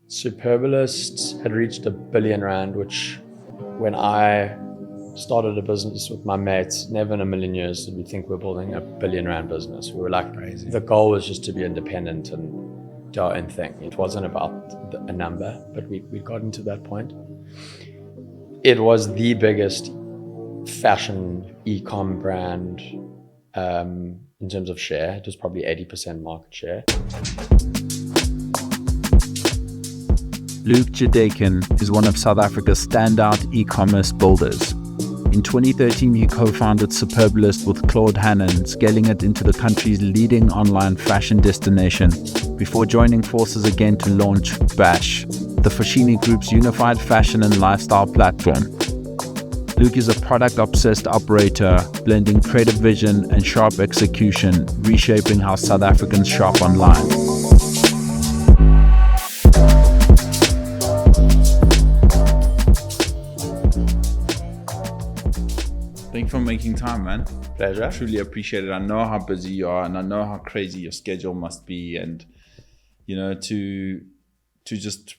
Superbalist had reached R1 billion, which when I started a business with my mates, never in a million years did we think we're building R1 billion business. We were like, Crazy. The goal was just to be independent and do our own thing. It wasn't about a number, but we got into that point. It was the biggest fashion e-com brand in terms of share. It was probably 80% market share. Luke Jedeikin is one of South Africa's standout e-commerce builders. In 2013, he co-founded Superbalist with Claude Hanan, scaling it into the country's leading online fashion destination, before joining forces again to launch Bash, the Foschini Group's unified fashion and lifestyle platform. Luke is a product-obsessed operator, blending creative vision and sharp execution, reshaping how South Africans shop online. Thank you for making time, man. Pleasure. I truly appreciate it. I know how busy you are, and I know how crazy your schedule must be, and to just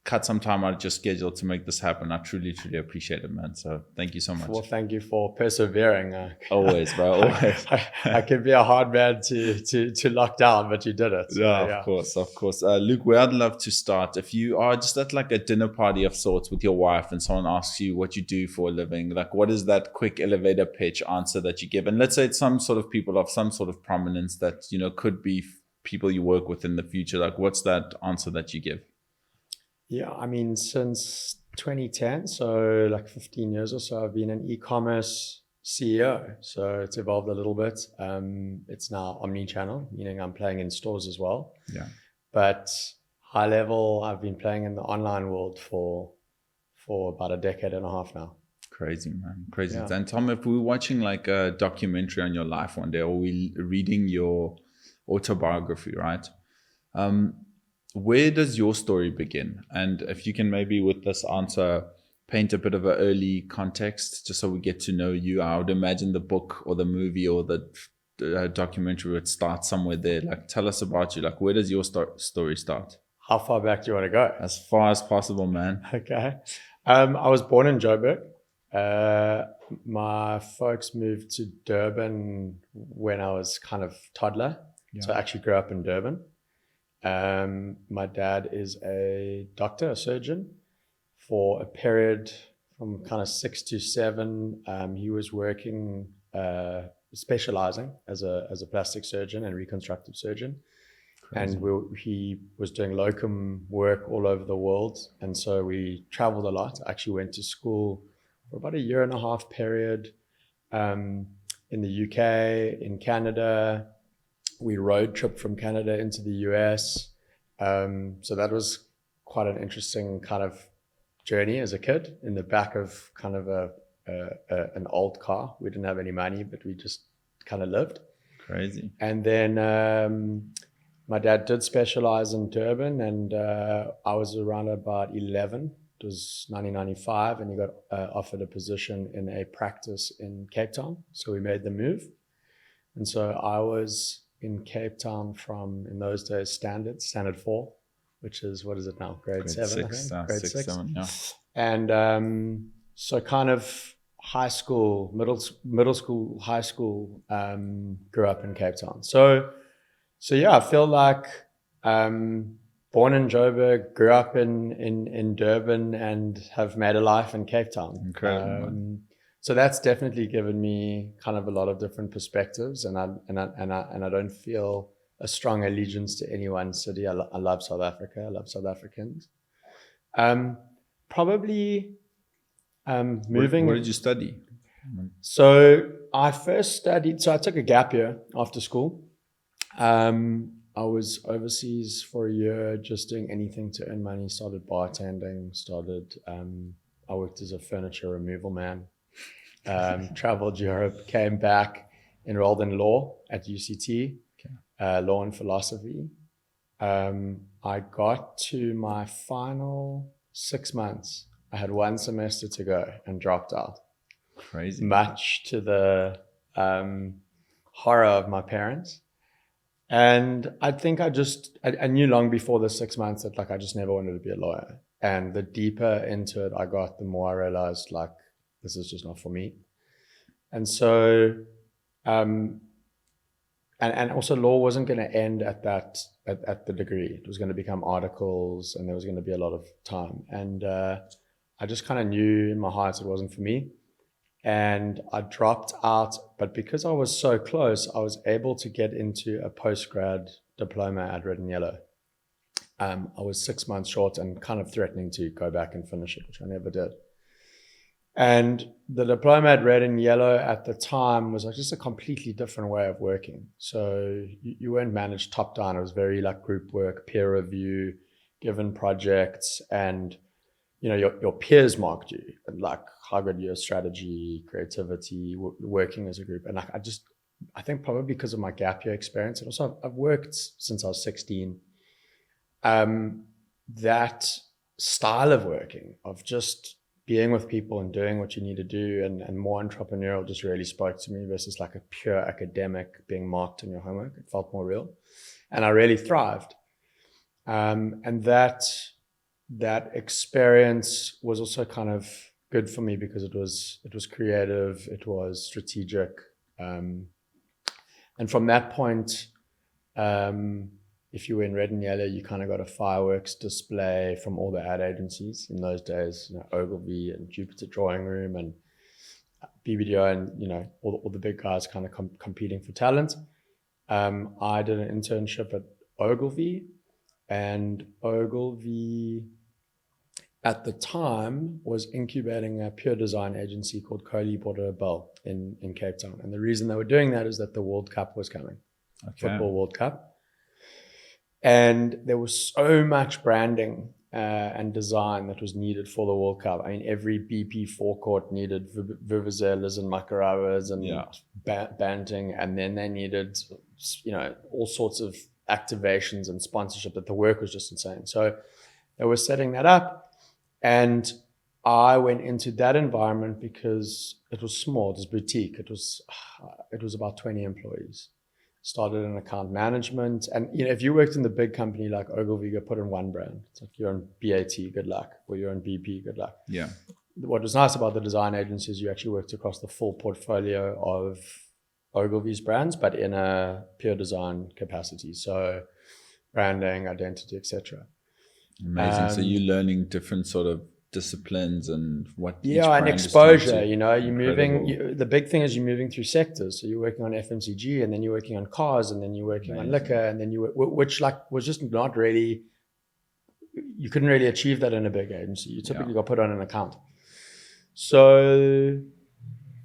cut some time out of your schedule to make this happen. I truly appreciate it, man. So thank you so much. Well, thank you for persevering. Always, bro. Always. I can be a hard man to lock down, but you did it. Yeah, of course. Luke, where I'd love to start, if you are just at like a dinner party of sorts with your wife and someone asks you what you do for a living, like what is that quick elevator pitch answer that you give? And let's say it's some sort of people of some sort of prominence that, could be people you work with in the future. Like what's that answer that you give? Yeah, I mean, since 2010, so like 15 years or so, I've been an e-commerce CEO. So it's evolved a little bit. It's now omni-channel, meaning I'm playing in stores as well. Yeah. But high level, I've been playing in the online world for about a decade and a half now. Crazy, man. Crazy. Yeah. And Tom, if we were watching like a documentary on your life one day, or we reading your autobiography, right? Where does your story begin? And if you can maybe with this answer paint a bit of an early context just so we get to know you. I would imagine the book or the movie or the documentary would start somewhere there. Like tell us about you. Like where does your story start? How far back do you want to go? As far as possible, man. Okay. I was born in Joburg. My folks moved to Durban when I was kind of toddler. Yeah. So I actually grew up in Durban. My dad is a doctor, a surgeon. For a period from kind of 6 to 7, he was working, specializing as a plastic surgeon and reconstructive surgeon. Crazy. And he was doing locum work all over the world. And so we traveled a lot. I actually went to school for about a 1.5 year period in the UK, in Canada. We road tripped from Canada into the US. So that was quite an interesting kind of journey as a kid in the back of kind of an old car. We didn't have any money, but we just kind of lived. Crazy. And then my dad did specialize in Durban, and I was around about 11. It was 1995, and he got offered a position in a practice in Cape Town. So we made the move. And so I was in Cape Town from, in those days, standard 4, which is, what is it now? Grade 7, 6, I think. Grade 6, 7, yeah. And so kind of high school, middle school, high school, grew up in Cape Town. So yeah, I feel like born in Joburg, grew up in Durban, and have made a life in Cape Town. Incredible. So that's definitely given me kind of a lot of different perspectives, and I don't feel a strong allegiance to any one city. I love South Africa. I love South Africans. Probably moving. What did you study? So I first studied. So I took a gap year after school. I was overseas for a year, just doing anything to earn money. Started bartending. I worked as a furniture removal man. Traveled Europe, came back, enrolled in law at UCT, law and philosophy. I got to my final 6 months. I had 1 semester to go and dropped out. Crazy. Much to the horror of my parents. And I think I knew long before the 6 months that like I just never wanted to be a lawyer. And the deeper into it I got, the more I realized like this is just not for me. And so, and also law wasn't going to end at the degree. It was going to become articles, and there was going to be a lot of time. And I just kind of knew in my heart it wasn't for me. And I dropped out, but because I was so close, I was able to get into a postgrad diploma at Red and Yellow. I was 6 months short and kind of threatening to go back and finish it, which I never did. And the diploma at Red and Yellow at the time was like just a completely different way of working. So you weren't managed top down. It was very like group work, peer review, given projects, and you know, your peers marked you and like how good your strategy, creativity, working as a group. And I think probably because of my gap year experience, and also I've worked since I was 16. That style of working, of just being with people and doing what you need to do, and more entrepreneurial, just really spoke to me versus like a pure academic being marked in your homework. It felt more real, and I really thrived. And that experience was also kind of good for me because it was creative, it was strategic, and from that point, if you were in Red and Yellow, you kind of got a fireworks display from all the ad agencies in those days, you know, Ogilvy and Jupiter Drawing Room and BBDO, and you know, all the big guys kind of competing for talent. I did an internship at Ogilvy, and Ogilvy at the time was incubating a pure design agency called Coley Porter Bell in Cape Town. And the reason they were doing that is that the World Cup was coming, Football World Cup. And there was so much branding and design that was needed for the World Cup. I mean, every BP forecourt needed vuvuzelas and macaravas and banting, and then they needed, you know, all sorts of activations and sponsorship. That the work was just insane. So they were setting that up, and I went into that environment because it was small, it was boutique. It was about 20 employees. Started in account management, and you know, if you worked in the big company like Ogilvy, you got put in one brand. It's like you're on BAT, good luck, or you're on BP, good luck. Yeah. What was nice about the design agency is you actually worked across the full portfolio of Ogilvy's brands, but in a pure design capacity. So branding, identity, etc. Amazing. So you're learning different sort of disciplines and what and exposure, you know, you're moving, the big thing is you're moving through sectors. So you're working on FMCG, and then you're working on cars, and then you're working on liquor, and then which like was just not really, you couldn't really achieve that in a big agency. You typically got put on an account. So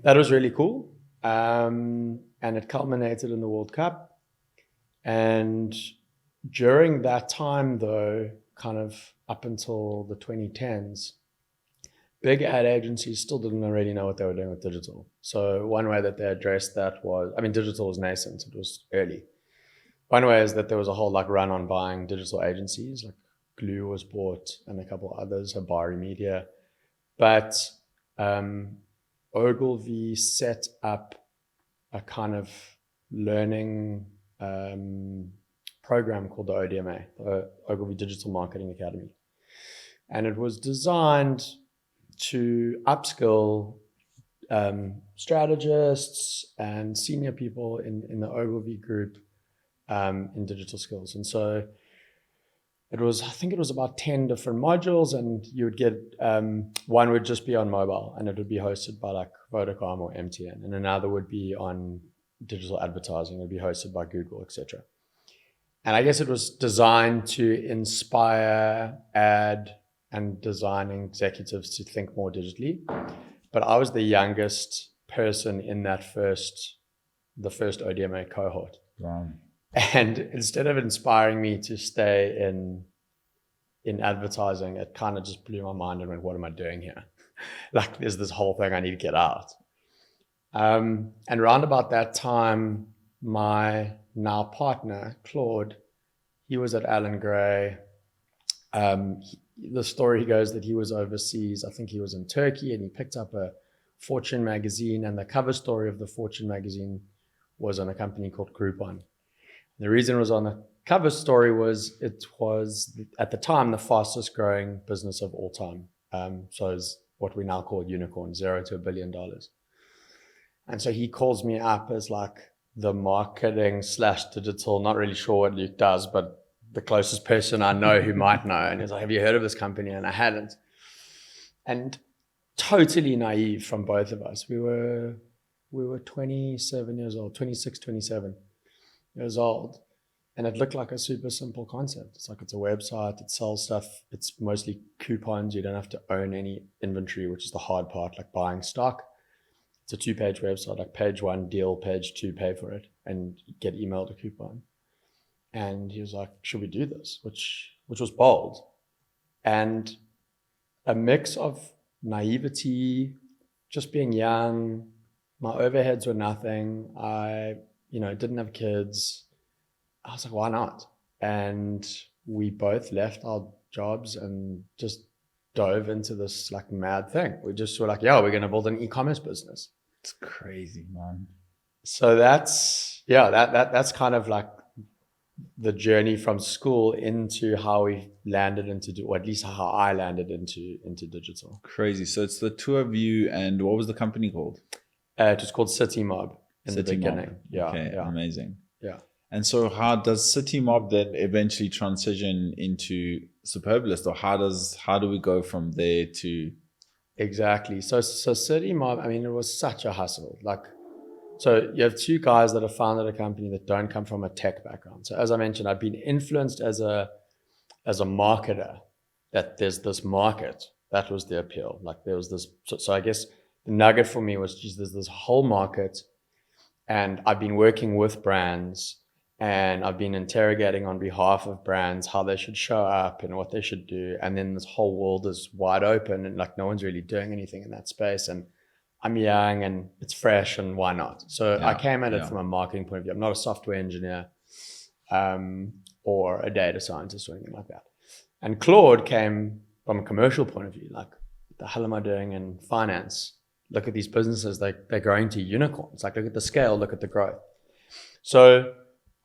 that was really cool. And it culminated in the World Cup. And during that time though, kind of up until the 2010s, big ad agencies still didn't really know what they were doing with digital. So one way that they addressed that was, I mean, digital was nascent, it was early. One way is that there was a whole like run on buying digital agencies, like Glue was bought and a couple others, Habari Media. But Ogilvy set up a kind of learning program called the ODMA, the Ogilvy Digital Marketing Academy. And it was designed to upskill strategists and senior people in the Ogilvy group in digital skills. And so I think it was about 10 different modules, and you would get, one would just be on mobile, and it would be hosted by like Vodacom or MTN, and another would be on digital advertising, it would be hosted by Google, etc. And I guess it was designed to inspire ad and design executives to think more digitally. But I was the youngest person in the first ODMA cohort. Wow. And instead of inspiring me to stay in advertising, it kind of just blew my mind and went, what am I doing here? Like, there's this whole thing I need to get out. And around about that time, my now partner, Claude, he was at Allen Gray. The story goes that he was overseas. I think he was in Turkey, and he picked up a Fortune magazine, and the cover story of the Fortune magazine was on a company called Groupon. The reason it was on the cover story was it was at the time the fastest growing business of all time. So it's what we now call unicorn, $0 to $1 billion. And so he calls me up as like the marketing / digital, not really sure what Luke does, but the closest person I know who might know. And he's like, have you heard of this company? And I hadn't. And totally naive from both of us. We were 27 years old, 26, 27 years old. And it looked like a super simple concept. It's like, it's a website, it sells stuff. It's mostly coupons. You don't have to own any inventory, which is the hard part, like buying stock. It's a 2-page website, like page 1, deal, page 2, pay for it, and get emailed a coupon. And he was like, should we do this? Which was bold. And a mix of naivety, just being young, my overheads were nothing. I, didn't have kids. I was like, why not? And we both left our jobs and just dove into this like mad thing. We just were like, we're going to build an e-commerce business. It's crazy, man. So that's kind of like the journey from school into how we landed into, or at least how I landed into digital. Crazy. So it's the two of you, and what was the company called? It was called City Mob in the beginning. Yeah. Okay, yeah. Amazing. Yeah. And so how does City Mob then eventually transition into Superbalist, or how do we go from there to? Exactly. So City Mob, it was such a hustle. So you have two guys that have founded a company that don't come from a tech background. So as I mentioned, I've been influenced as a marketer, that there's this market. That was the appeal. Like there was this, so I guess the nugget for me was, there's this whole market, and I've been working with brands, and I've been interrogating on behalf of brands how they should show up and what they should do. And then this whole world is wide open, and like no one's really doing anything in that space. And I'm young and it's fresh, and why not? So I came at it from a marketing point of view. I'm not a software engineer or a data scientist or anything like that. And Claude came from a commercial point of view. Like, what the hell am I doing in finance? Look at these businesses, they're growing to unicorns. Like, look at the scale, look at the growth. So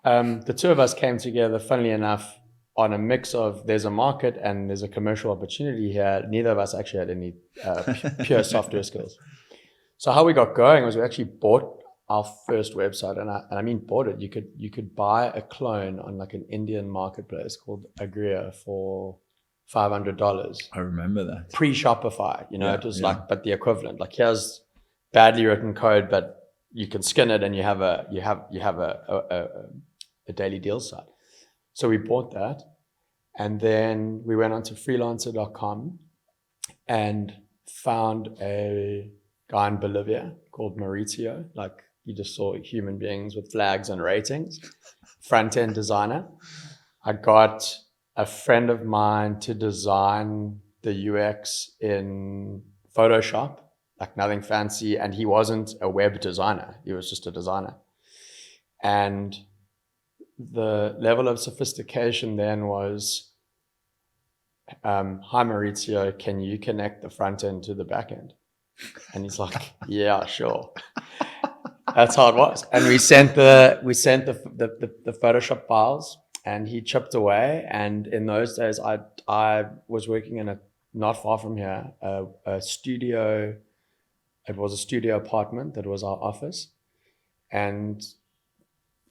the two of us came together, funnily enough, on a mix of there's a market and there's a commercial opportunity here. Neither of us actually had any pure software skills. So how we got going was we actually bought our first website, and I mean bought it. You could buy a clone on like an Indian marketplace called Agria for $500. I remember that. Pre-Shopify, it was like, but the equivalent. Like, here's badly written code, but you can skin it and you have a daily deal site. So we bought that, and then we went onto freelancer.com and found a guy in Bolivia called Maurizio. Like, you just saw human beings with flags and ratings, front-end designer. I got a friend of mine to design the UX in Photoshop, like nothing fancy. And he wasn't a web designer. He was just a designer. And the level of sophistication then was, hi Maurizio, can you connect the front end to the back end? And he's like, yeah, sure. That's how it was. And we sent the Photoshop files, and he chipped away. And in those days, I was working in not far from here, a studio. It was a studio apartment that was our office, and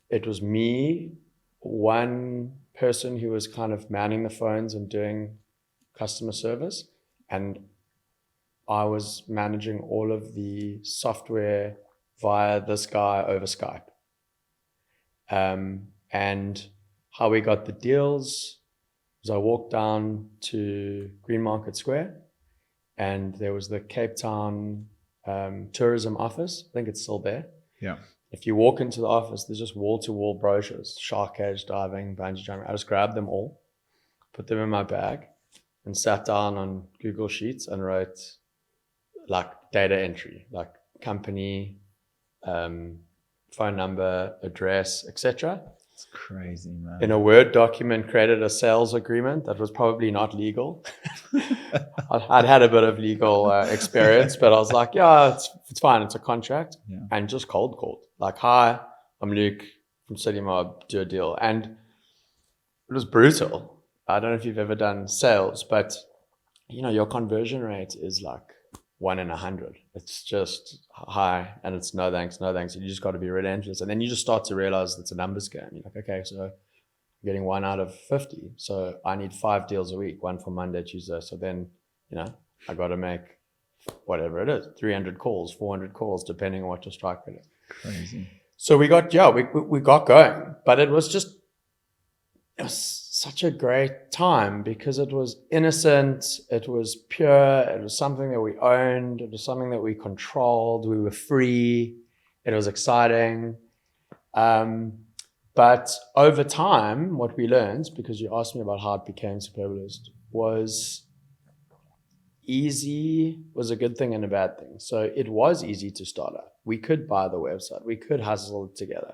it was me, one person who was kind of manning the phones and doing customer service, and I was managing all of the software via this guy over Skype. And how we got the deals was I walked down to Green Market Square, and there was the Cape Town tourism office. I think it's still there. Yeah. If you walk into the office, there's just wall-to-wall brochures, shark cage diving, bungee jumping. I just grabbed them all, put them in my bag, and sat down on Google Sheets and wrote like data entry, like company, phone number, address, etc. It's crazy, man. In a Word document, created a sales agreement that was probably not legal. I'd had a bit of legal experience, but I was like, yeah, it's fine. It's a contract. Yeah. And just cold called. Like, hi, I'm Luke from from City Mob, do a deal. And it was brutal. I don't know if you've ever done sales, but your conversion rate is like 1 in 100. It's just high, and it's no thanks. You just got to be relentless. And then you just start to realize it's a numbers game. You're like, okay, so I'm getting 1 out of 50. So I need 5 deals a week, 1 for Monday, Tuesday. So then, I got to make whatever it is, 300 calls, 400 calls, depending on what your strike rate is. Crazy. So we got going, but it was such a great time because it was innocent, it was pure, it was something that we owned, it was something that we controlled, we were free, it was exciting. But over time, what we learned, because you asked me about how it became Superbalist, was easy was a good thing and a bad thing. So it was easy to start up. We could buy the website, we could hustle it together.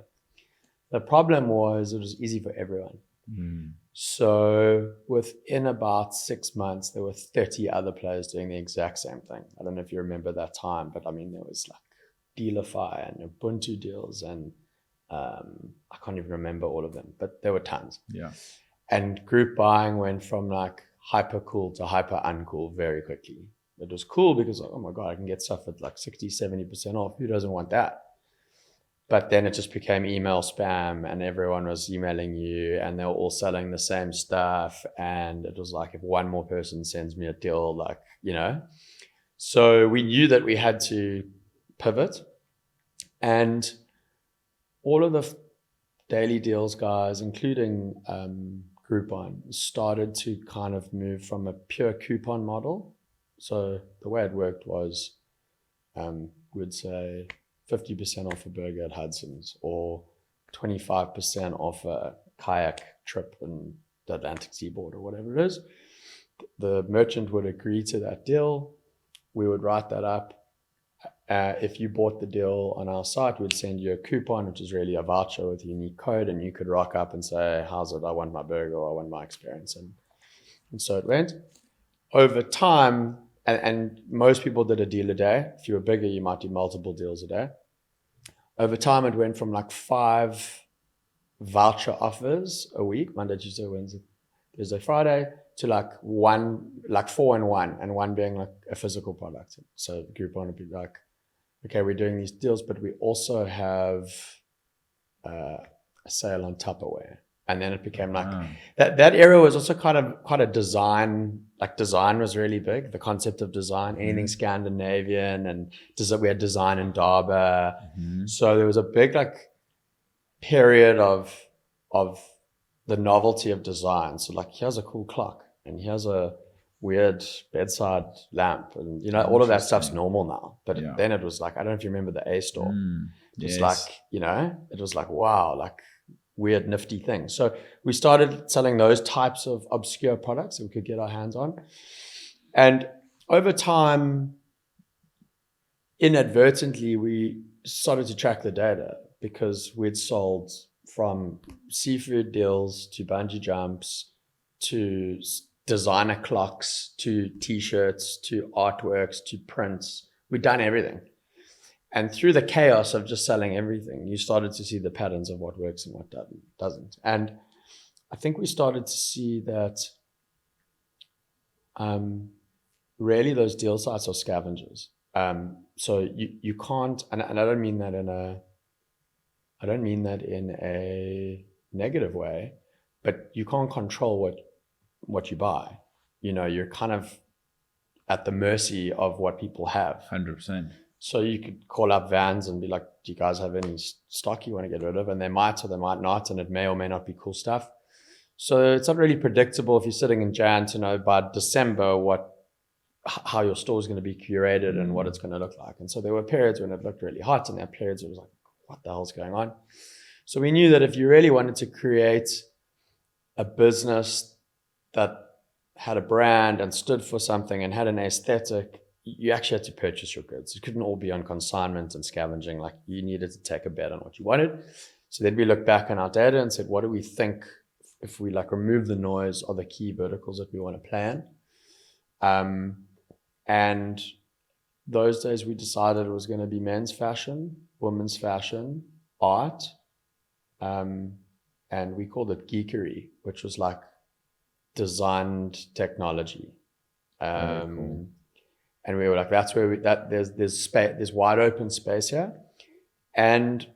The problem was it was easy for everyone. So within about 6 months, there were 30 other players doing the exact same thing. I don't know if you remember that time, but I mean, there was like Dealify and Ubuntu deals, and I can't even remember all of them, but there were tons. Yeah. And group buying went from like hyper cool to hyper uncool very quickly. It was cool because like, oh my God, I can get stuff at like 60, 70% off. Who doesn't want that? But then it just became email spam, and everyone was emailing you, and they were all selling the same stuff. And it was like, if one more person sends me a deal, like, So we knew that we had to pivot, and all of the daily deals guys, including Groupon, started to kind of move from a pure coupon model. So the way it worked was we'd say 50% off a burger at Hudson's, or 25% off a kayak trip in the Atlantic seaboard, or whatever it is. The merchant would agree to that deal. We would write that up. If you bought the deal on our site, we'd send you a coupon, which is really a voucher with a unique code, and you could rock up and say, how's it? I want my burger, or I want my experience. And so it went. Over time, and most people did a deal a day. If you were bigger, you might do multiple deals a day. Over time, it went from like 5 voucher offers a week, Monday, Tuesday, Wednesday, Thursday, Friday, to like 4 in 1, and one being like a physical product. So Groupon would be like, okay, we're doing these deals, but we also have a sale on Tupperware. And then it became like that era was also quite a design, like design was really big. The concept of design, anything Scandinavian, and we had design in Darba. So there was a big like period of the novelty of design. So like, here's a cool clock, and here's a weird bedside lamp, and all of that stuff's normal now. But then it was like, I don't know if you remember the A store. It's like, it was like, wow, like weird nifty things. So we started selling those types of obscure products that we could get our hands on. And over time, inadvertently, we started to track the data, because we'd sold from seafood deals to bungee jumps to designer clocks to t-shirts to artworks to prints. We'd done everything. And through the chaos of just selling everything, you started to see the patterns of what works and what doesn't. And I think we started to see that really those deal sites are scavengers. So you can't, and I don't mean that in a negative way, but you can't control what you buy. You're kind of at the mercy of what people have. 100%. So you could call up Vans and be like, do you guys have any stock you want to get rid of? And they might, or they might not, and it may or may not be cool stuff. So it's not really predictable if you're sitting in Jan to know by December how your store is going to be curated and what it's going to look like. And so there were periods when it looked really hot, and there were periods it was like, what the hell's going on? So we knew that if you really wanted to create a business that had a brand and stood for something and had an aesthetic, you actually had to purchase your goods. It couldn't all be on consignment and scavenging. Like, you needed to take a bet on what you wanted. So then we looked back on our data and said, what do we think, if we like remove the noise, are the key verticals that we want to plan? And those days we decided it was going to be men's fashion, women's fashion, art, and we called it geekery, which was like designed technology. Cool. And we were like, that's where there's space, there's wide open space here. And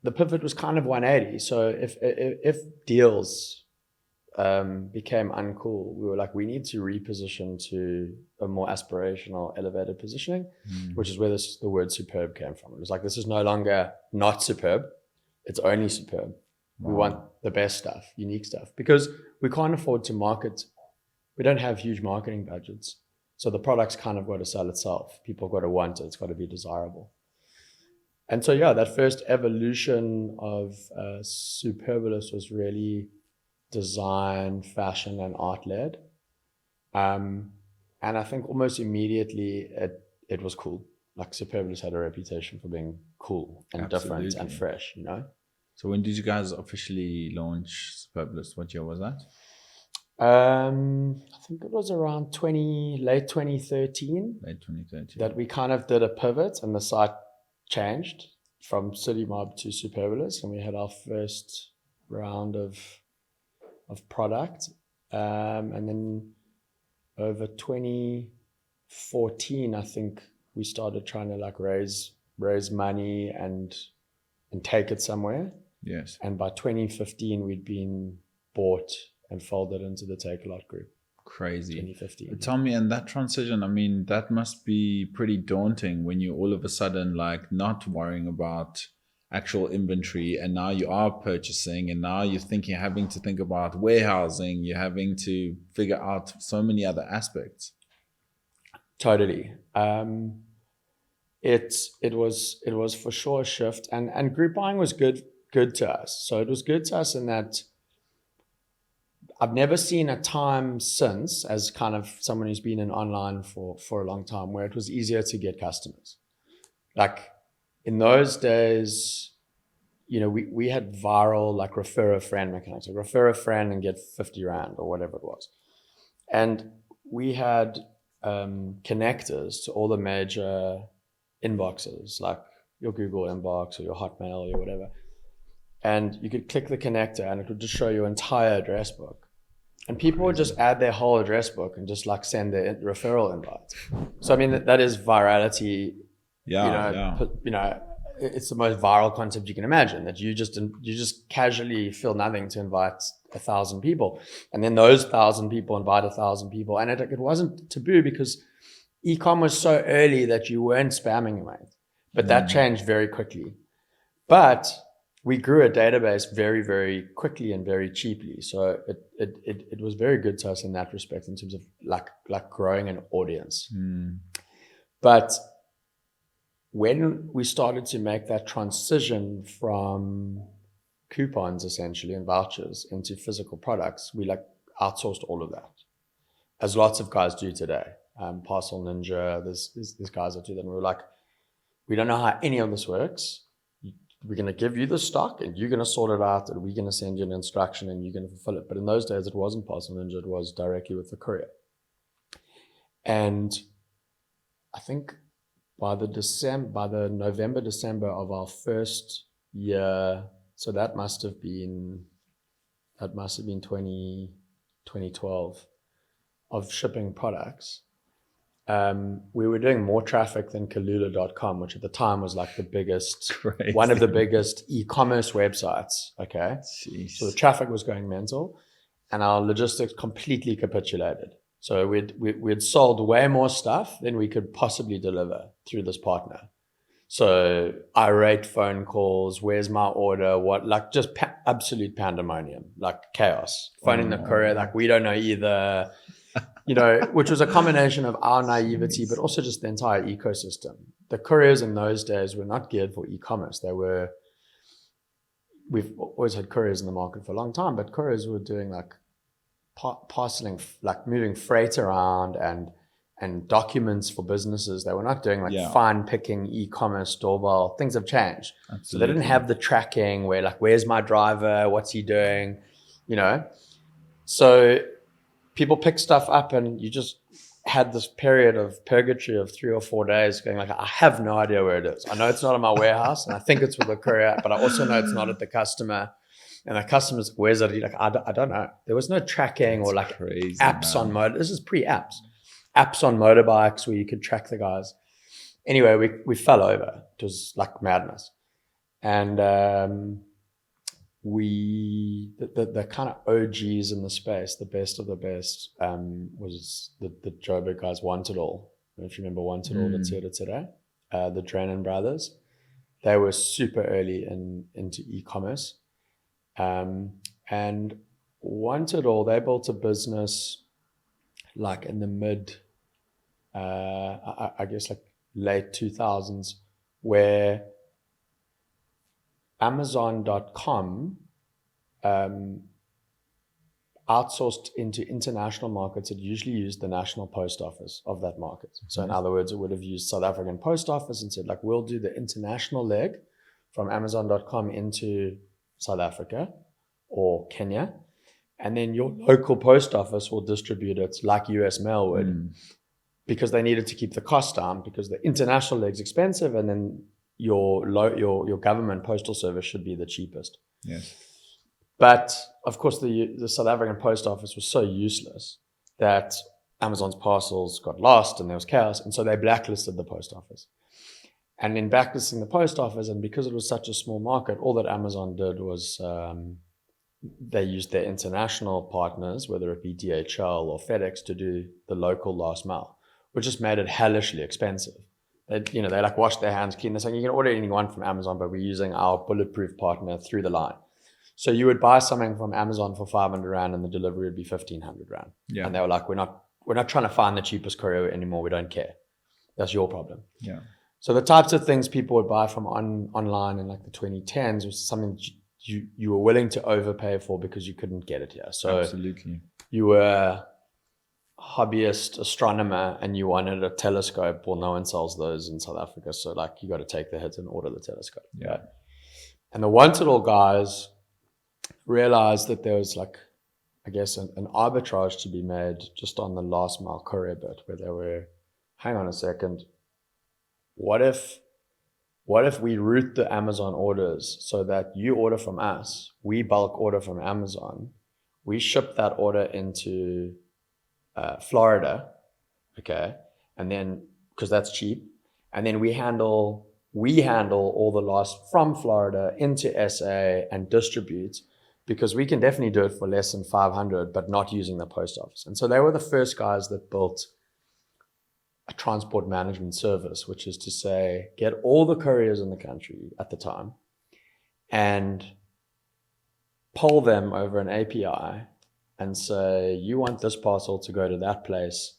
the pivot was kind of 180. So if deals became uncool, we were like, we need to reposition to a more aspirational, elevated positioning, which is where the word superb came from. It was like, this is no longer not superb, it's only superb. Wow. We want the best stuff, unique stuff, because we can't afford to market. We don't have huge marketing budgets. So the product's kind of got to sell itself. People got to want it. It's got to be desirable. And so, yeah, that first evolution of Superbalist was really design, fashion, and art-led. And I think almost immediately it was cool. Like Superbalist had a reputation for being cool and different and fresh, you know? So when did you guys officially launch Superbalist? What year was that? I think it was around late 2013. Late 2013. That we kind of did a pivot and the site changed from City Mob to Superbalist, and we had our first round of product. And then over 2014, I think we started trying to like raise money and take it somewhere. Yes. And by 2015, we'd been bought and folded into the Takealot Group. Crazy. 2015. Tell me, and that transition, I mean, that must be pretty daunting when you all of a sudden like not worrying about actual inventory, and now you are purchasing, and now you're having to think about warehousing, you're having to figure out so many other aspects. Totally. It was for sure a shift, and group buying was good to us. So it was good to us in that I've never seen a time since, as kind of someone who's been in online for a long time, where it was easier to get customers. Like in those days, you know, we had viral like refer a friend mechanics, like refer a friend and get 50 Rand or whatever it was. And we had connectors to all the major inboxes, like your Google inbox or your Hotmail or your whatever. And you could click the connector and it would just show your entire address book. And people would just add their whole address book and just like send their referral invites. So, I mean, that is virality. Yeah. You know, it's the most viral concept you can imagine, that you just casually feel nothing to invite 1,000 people. And then those 1,000 people invite 1,000 people. And it wasn't taboo because e-com was so early that you weren't spamming, mate. But that changed very quickly. But we grew a database very, very quickly and very cheaply. So it was very good to us in that respect, in terms of like growing an audience. But when we started to make that transition from coupons essentially and vouchers into physical products, we like outsourced all of that, as lots of guys do today. Parcel Ninja, there's guys that do that. And we were like, we don't know how any of this works. We're going to give you the stock and you're going to sort it out, and we're going to send you an instruction and you're going to fulfill it. But in those days, it wasn't Parcel Ninja, it was directly with the courier. And I think by the November, December of our first year, so that must have been 2012 of shipping products. We were doing more traffic than Kalula.com, which at the time was like the biggest, one of the biggest e-commerce websites. Okay. Jeez. So the traffic was going mental and our logistics completely capitulated. So we'd sold way more stuff than we could possibly deliver through this partner. So irate phone calls, where's my order? What, like just absolute pandemonium, like chaos. Phoning the courier, like we don't know either. You know, which was a combination of our naivety, but also just the entire ecosystem. The couriers in those days were not geared for e-commerce. We've always had couriers in the market for a long time, but couriers were doing like parceling, like moving freight around and documents for businesses. They were not doing like fine picking e-commerce doorbell. Things have changed. Absolutely. So they didn't have the tracking where like, where's my driver? What's he doing? You know? So people pick stuff up and you just had this period of purgatory of 3 or 4 days going like, I have no idea where it is. I know it's not in my warehouse and I think it's with the courier, but I also know it's not at the customer. And the customer's, where's it? Like, I don't know. There was no tracking or like crazy, apps on motor. This is pre-apps. Apps on motorbikes where you could track the guys. Anyway, we fell over. It was like madness. And the kind of OGs in the space, the best of the best, was the Joburg guys, Wanted All. I don't know if you remember Wanted All, the Dranen brothers. They were super early into e-commerce. And Wanted All, they built a business like in the mid, I guess like late 2000s, where Amazon.com outsourced into international markets. It usually used the national post office of that market. So in other words, it would have used South African post office and said, like, we'll do the international leg from Amazon.com into South Africa or Kenya. And then your local post office will distribute it like US Mail would, because they needed to keep the cost down, because the international leg's expensive, and then your government postal service should be the cheapest. Yes. But of course, the South African post office was so useless that Amazon's parcels got lost and there was chaos. And so they blacklisted the post office. And in blacklisting the post office, and because it was such a small market, all that Amazon did was they used their international partners, whether it be DHL or FedEx, to do the local last mile, which just made it hellishly expensive. They like washed their hands clean. They're saying, you can order anything you want from Amazon, but we're using our bulletproof partner through the line. So you would buy something from Amazon for 500 Rand and the delivery would be 1,500 Rand. Yeah. And they were like, we're not trying to find the cheapest courier anymore. We don't care. That's your problem. Yeah. So the types of things people would buy from online in like the 2010s was something you were willing to overpay for because you couldn't get it here. So absolutely. You were a hobbyist astronomer and you wanted a telescope. Well, no one sells those in South Africa. So like you got to take the hit and order the telescope. Yeah. Right? And the Wanted All guys realized that there was like, I guess, an arbitrage to be made just on the last mile courier bit, where they were, hang on a second, what if we route the Amazon orders so that you order from us, we bulk order from Amazon, we ship that order into Florida, okay, and then because that's cheap, and then we handle all the loss from Florida into SA and distribute, because we can definitely do it for less than 500, but not using the post office. And so they were the first guys that built a transport management service, which is to say, get all the couriers in the country at the time and poll them over an API and say, you want this parcel to go to that place,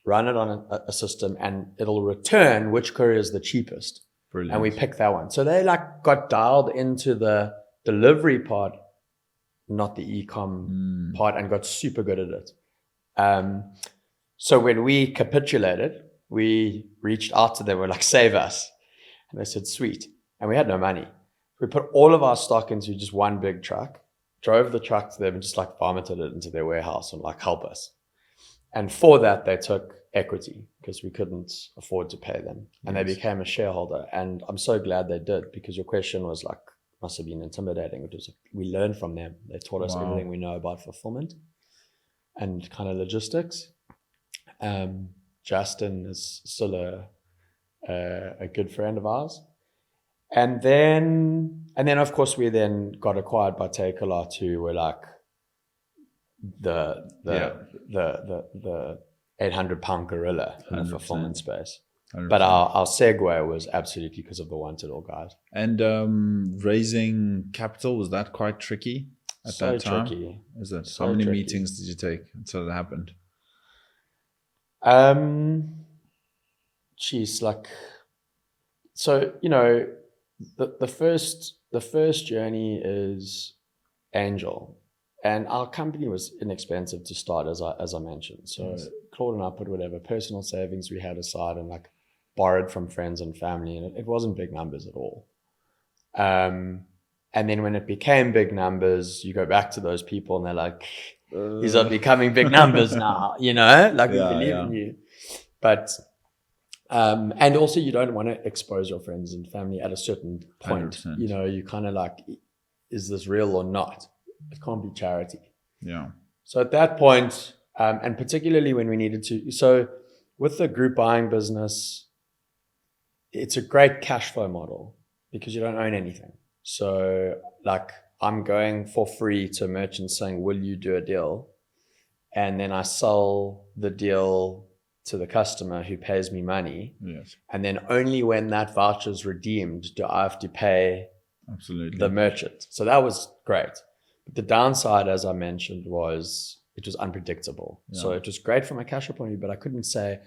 run it on a system, and it'll return which courier is the cheapest. Brilliant. And we pick that one. So they like got dialed into the delivery part, not the e-com part, and got super good at it. So when we capitulated, we reached out to them. We're like, save us. And they said, sweet. And we had no money. We put all of our stock into just one big truck, drove the truck to them and just like vomited it into their warehouse and like, help us. And for that, they took equity because we couldn't afford to pay them. And They became a shareholder. And I'm so glad they did, because your question was like, must have been intimidating. It was, we learned from them. They taught us everything we know about fulfillment and kind of logistics. Justin is still a good friend of ours. And then of course we then got acquired by Takealot, who were like the 800-pound gorilla in the fulfillment space. 100%. But our segue was absolutely because of the Wanted All guys. And raising capital, was that quite tricky at that time? Tricky. Is it? How many meetings did you take until it happened? So the first journey is angel, and our company was inexpensive to start, as I mentioned. So Claude and I put whatever personal savings we had aside and like borrowed from friends and family, and it wasn't big numbers at all. And then when it became big numbers, you go back to those people and they're like, these are becoming big numbers now, like we believe in you. But and also you don't want to expose your friends and family at a certain point. 100%. You know, you kind of like, is this real or not? It can't be charity. Yeah. So at that point, and particularly when we needed to, so with the group buying business, it's a great cash flow model because you don't own anything. So like I'm going for free to merchants saying, will you do a deal? And then I sell the deal to the customer who pays me money. Yes. And then only when that voucher is redeemed do I have to pay Absolutely the merchant. So that was great. But the downside, as I mentioned, was it was unpredictable. Yeah. So it was great from a cash flow point of view, but I couldn't say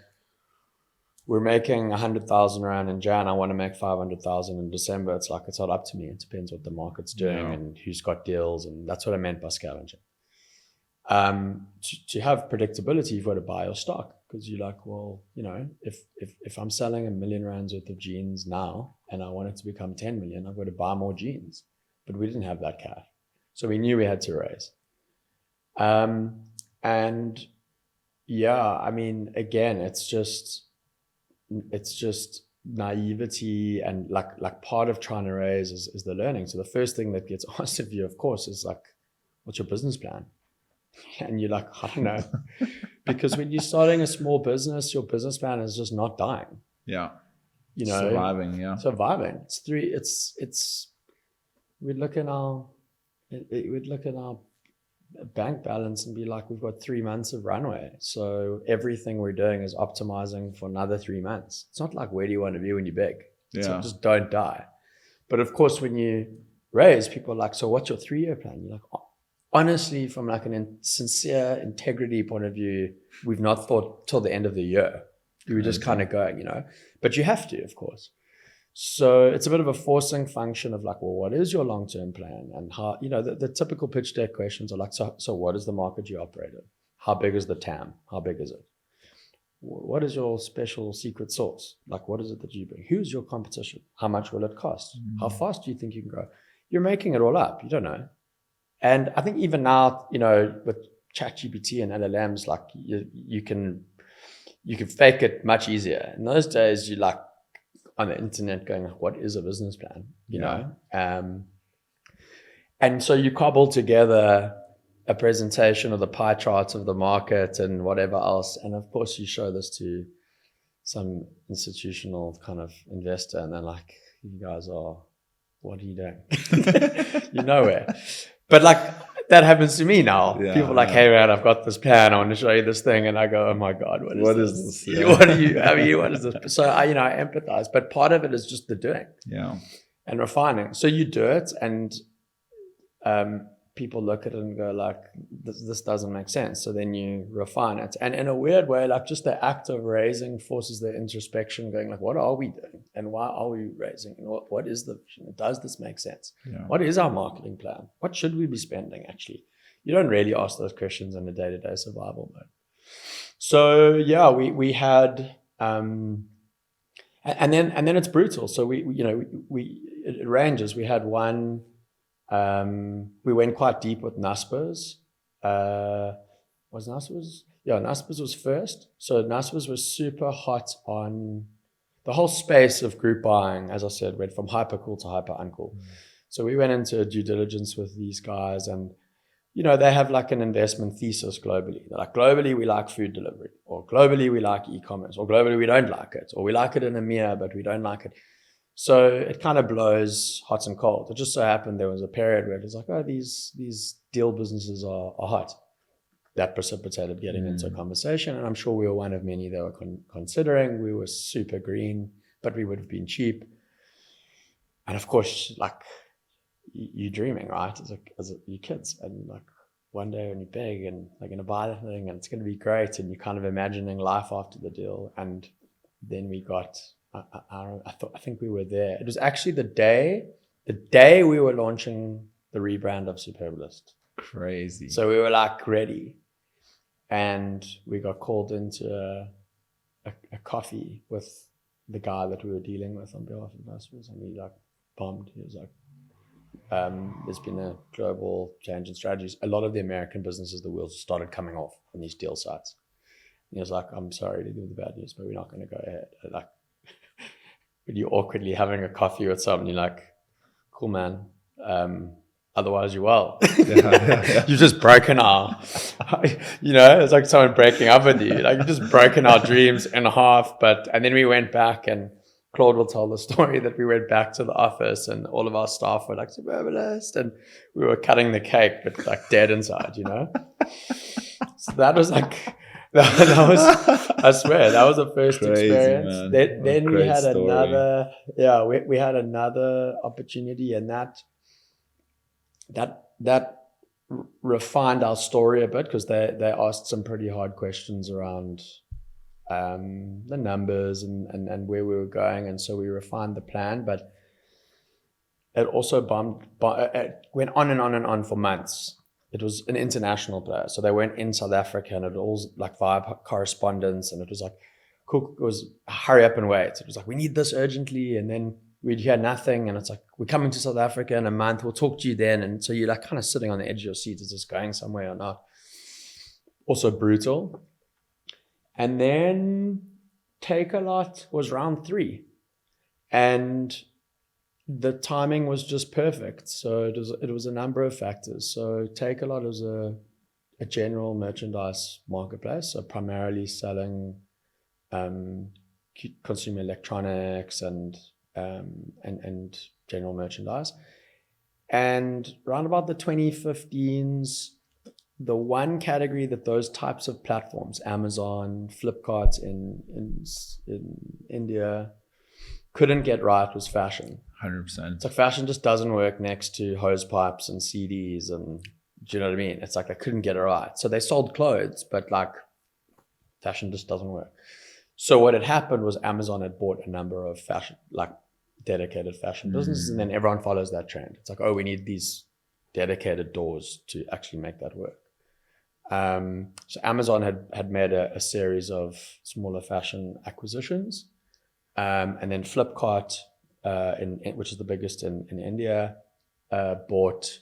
we're making 100,000 Rand in Jan. I want to make 500,000 in December. It's like, it's not up to me. It depends what the market's doing and who's got deals. And that's what I meant by scavenging. To have predictability, you've got to buy your stock because you're like, well, you know, if I'm selling R1 million worth of jeans now and I want it to become 10 million, I've got to buy more jeans. But we didn't have that cash. So we knew we had to raise. And yeah, I mean, again, it's just naivety and like part of trying to raise is the learning. So the first thing that gets asked of you, of course, is like, what's your business plan? And you're like, I don't know. Because when you're starting a small business, your business plan is just not dying. Yeah. You know, surviving. We'd look at our bank balance and be like, we've got 3 months of runway. So everything we're doing is optimizing for another 3 months. It's not like, where do you want to be when you're big? It's like, just don't die. But of course, when you raise, people are like, so what's your 3-year plan? You're like, honestly, from like an sincere integrity point of view, we've not thought till the end of the year. We were just kind of going, you know, but you have to, of course. So it's a bit of a forcing function of like, well, what is your long-term plan? And how, you know, the typical pitch deck questions are like, so what is the market you operate in? How big is the TAM? How big is it? What is your special secret sauce? Like, what is it that you bring? Who's your competition? How much will it cost? How fast do you think you can grow? You're making it all up. You don't know. And I think even now, you know, with ChatGPT and LLMs, like you can fake it much easier. In those days, you like on the internet going, what is a business plan? You know? And so you cobble together a presentation of the pie charts of the market and whatever else. And of course you show this to some institutional kind of investor and they're like, you guys are, what are you doing? You're nowhere. But like that happens to me now. People are like, hey man, I've got this plan. I want to show you this thing. And I go, oh my God, what is this? Yeah. What is this? So I empathize, but part of it is just the doing and refining. So you do it and people look at it and go like, this doesn't make sense. So then you refine it. And in a weird way, like just the act of raising forces the introspection going like, what are we doing? And why are we raising? And what is the vision? Does this make sense? What is our marketing plan? What should we be spending actually? You don't really ask those questions in a day-to-day survival mode. So yeah, we had, and then it's brutal. So it ranges. We had one, we went quite deep with Naspers. Was Naspers? Yeah, Naspers was first. So Naspers was super hot on the whole space of group buying. As I said, went from hyper cool to hyper uncool. So we went into due diligence with these guys and, you know, they have like an investment thesis globally. They're like, globally, we like food delivery, or globally, we like e-commerce, or globally, we don't like it, or we like it in EMEA, but we don't like it. So it kind of blows hot and cold. It just so happened there was a period where it was like, oh, these deal businesses are hot. That precipitated getting into a conversation. And I'm sure we were one of many they were considering. We were super green, but we would have been cheap. And of course, like you're dreaming, right? As you kids. And like one day when you're big and they're going to buy the thing and it's going to be great. And you're kind of imagining life after the deal. And then we got... I think we were there. It was actually the day we were launching the rebrand of Superbalist. Crazy. So we were like ready, and we got called into a coffee with the guy that we were dealing with on behalf of Naspers, and he like bombed. He was like, "There's been a global change in strategies. A lot of the American businesses, the wheels started coming off on these deal sites." He was like, I'm sorry to give the bad news, but we're not going to go ahead. Like, when you're awkwardly having a coffee with someone, you're like, cool, man. Otherwise you will. You've just broken our, it's like someone breaking up with you. Like, you've just broken our dreams in half. And then we went back, and Claude will tell the story that we went back to the office and all of our staff were like, Superbalist, and we were cutting the cake, but like dead inside, So that was like, that was, I swear, that was the first Crazy, experience. man. Then we had story. another, we had another opportunity, and that refined our story a bit, because they asked some pretty hard questions around the numbers and where we were going, and so we refined the plan. But it also it went on and on and on for months. It was an international player, so they weren't in South Africa, and it was like via correspondence, and it was like, cool, it was hurry up and wait. It was like, we need this urgently, and then we'd hear nothing, and it's like, we're coming to South Africa in a month, we'll talk to you then. And so you're like kind of sitting on the edge of your seat, is this going somewhere or not? Also brutal. And then Takealot was round 3, and the timing was just perfect. So it was a number of factors. So Takealot is a general merchandise marketplace, so primarily selling consumer electronics and general merchandise. And around about the 2015s, the one category that those types of platforms, Amazon, Flipkart in India, couldn't get right was fashion. 100%. It's like fashion just doesn't work next to hose pipes and CDs, and do you know what I mean? It's like they couldn't get it right. So they sold clothes, but like fashion just doesn't work. So what had happened was Amazon had bought a number of fashion, like dedicated fashion businesses, and then everyone follows that trend. It's like, oh, we need these dedicated doors to actually make that work. So Amazon had made a series of smaller fashion acquisitions, and then Flipkart, which is the biggest in India, bought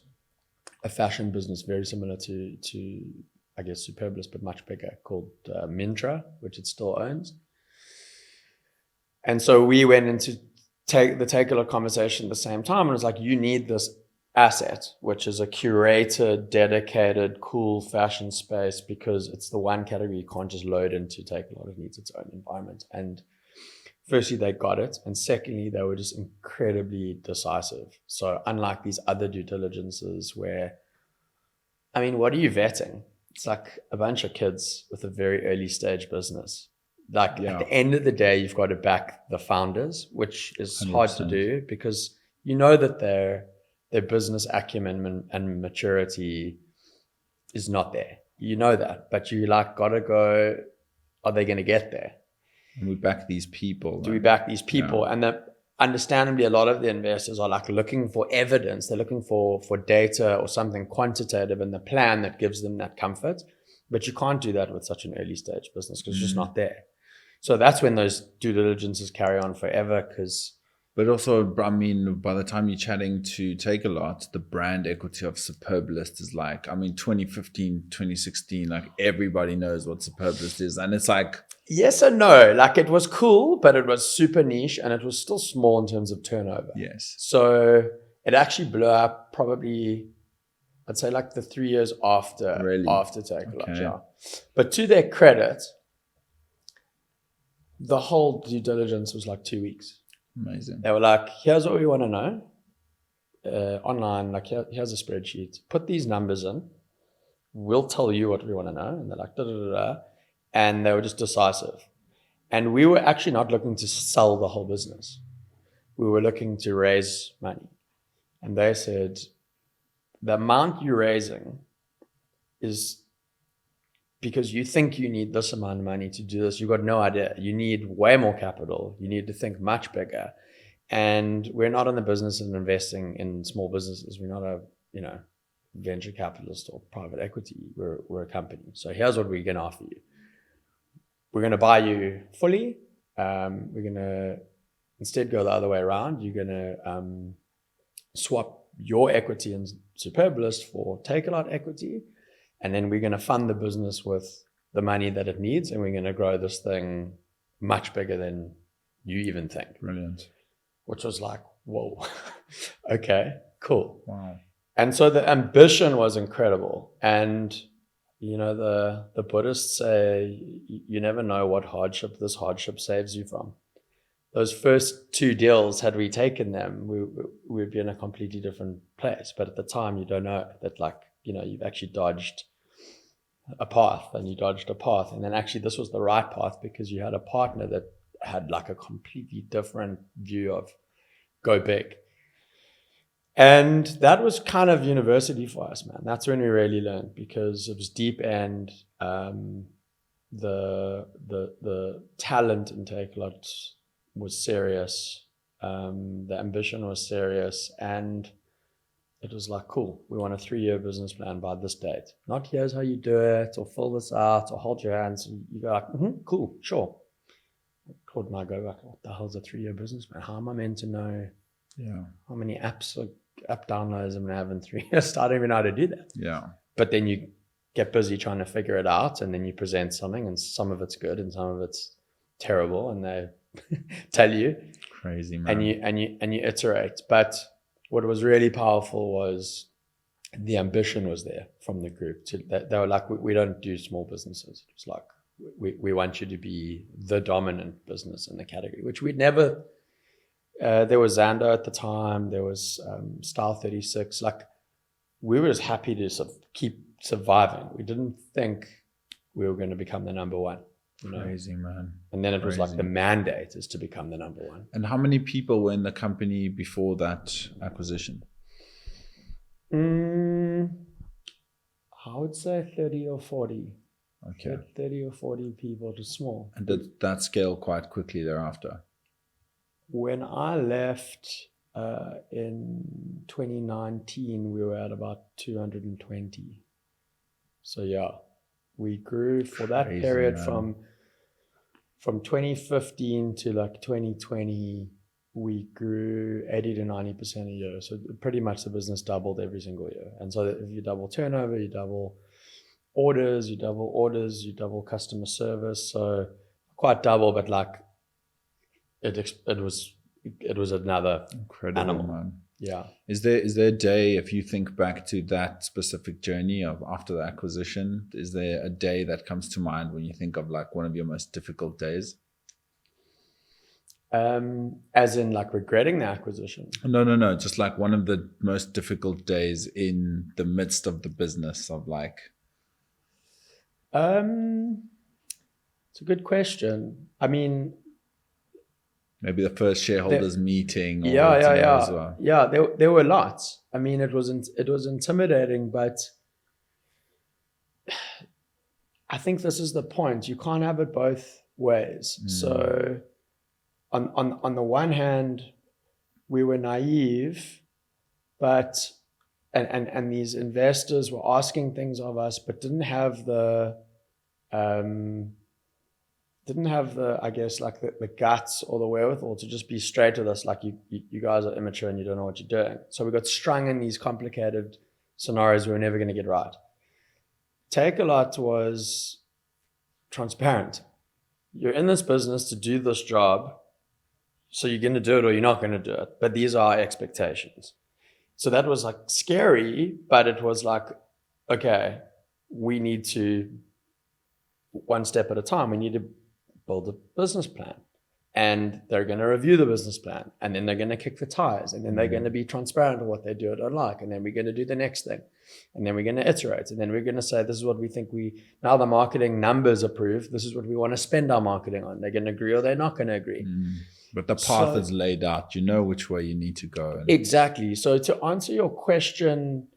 a fashion business very similar to I guess Superbalist, but much bigger, called Myntra, which it still owns. And so we went into the Takealot conversation at the same time, and it was like, you need this asset, which is a curated, dedicated, cool fashion space, because it's the one category you can't just load into Takealot. It needs its own environment. And firstly, they got it. And secondly, they were just incredibly decisive. So unlike these other due diligences where, I mean, what are you vetting? It's like a bunch of kids with a very early stage business. Like at the end of the day, you've got to back the founders, which is 100%. Hard to do, because you know that their business acumen and maturity is not there. You know that, but you like got to go, are they going to get there? And we back these people. Do we back these people? Yeah. And understandably, a lot of the investors are like looking for evidence. They're looking for data or something quantitative in the plan that gives them that comfort. But you can't do that with such an early stage business, because it's just not there. So that's when those due diligences carry on forever, But also, I mean, by the time you're chatting to Takealot, the brand equity of Superbalist is like, I mean, 2015, 2016, like everybody knows what Superbalist is. And it's like, yes and no. Like, it was cool, but it was super niche, and it was still small in terms of turnover. Yes. So it actually blew up probably, I'd say like the 3 years after Takealot. Okay. Yeah. But to their credit, the whole due diligence was like 2 weeks. Amazing. They were like, here's what we want to know online. Like, here's a spreadsheet. Put these numbers in. We'll tell you what we want to know. And they're like, da, da, da, da. And they were just decisive. And we were actually not looking to sell the whole business. We were looking to raise money. And they said, the amount you're raising is because you think you need this amount of money to do this. You've got no idea. You need way more capital. You need to think much bigger. And we're not in the business of investing in small businesses. We're not a, venture capitalist or private equity. We're a company. So here's what we're going to offer you. We're going to buy you fully. We're going to instead go the other way around. You're going to swap your equity in Superbalist for Takealot equity. And then we're going to fund the business with the money that it needs, and we're going to grow this thing much bigger than you even think. Brilliant. Which was like, whoa, okay, cool. Wow. And so the ambition was incredible. And, the Buddhists say, you never know what hardship this hardship saves you from. Those first 2 deals, had we taken them, we would be in a completely different place. But at the time, you don't know that, you've actually dodged a path, and you dodged a path. And then actually this was the right path because you had a partner that had like a completely different view of go big. And that was kind of university for us, man. That's when we really learned, because it was deep end. The talent intake was serious. The ambition was serious, and it was like, cool, we want a 3-year business plan by this date. Not here's how you do it, or fill this out, or hold your hands. You go like, cool, sure. Claude and I go like, what the hell's a 3-year business plan? How am I meant to know how many apps or app downloads I'm going to have in 3 years? I don't even know how to do that. Yeah. But then you get busy trying to figure it out, and then you present something, and some of it's good and some of it's terrible, and they tell you. Crazy, man. And you iterate. But what was really powerful was the ambition was there from the group. They were like, we don't do small businesses. It was like, we want you to be the dominant business in the category, which we'd never. There was Xando at the time. There was Style 36. Like, we were just happy to sort of keep surviving. We didn't think we were going to become the number one. Crazy, man. And then it was like the mandate is to become the number one. And how many people were in the company before that acquisition? I would say 30 or 40. Okay. 30 or 40 people, to small. And did that scale quite quickly thereafter? When I left in 2019, we were at about 220. So yeah, we grew for that period, man. From 2015 to like 2020, we grew 80 to 90% a year. So pretty much the business doubled every single year. And so if you double turnover, you double orders, you double customer service. So quite double, but like it was another incredible animal. Man. Yeah. Is there a day, if you think back to that specific journey of after the acquisition, is there a day that comes to mind when you think of like one of your most difficult days? As in like regretting the acquisition? No. Just like one of the most difficult days in the midst of the business of like. It's a good question. I mean, maybe the first shareholders meeting. Or yeah. As well. Yeah, there were lots. I mean, it was intimidating, but I think this is the point. You can't have it both ways. So on the one hand, we were naive, but and these investors were asking things of us, but didn't have the I guess like the guts or the wherewithal to just be straight with us, like you guys are immature and you don't know what you're doing. So we got strung in these complicated scenarios we were never going to get right. Takealot was transparent. You're in this business to do this job, so you're going to do it or you're not going to do it. But these are our expectations. So that was like scary, but it was like, okay, we need to, one step at a time, we need to build a business plan, and they're going to review the business plan, and then they're going to kick the tires, and then they're going to be transparent on what they do or don't like, and then we're going to do the next thing, and then we're going to iterate, and then we're going to say, this is what we think now the marketing numbers approve, this is what we want to spend our marketing on. They're going to agree or they're not going to agree. But the path is laid out. You know which way you need to go. Exactly. So to answer your question,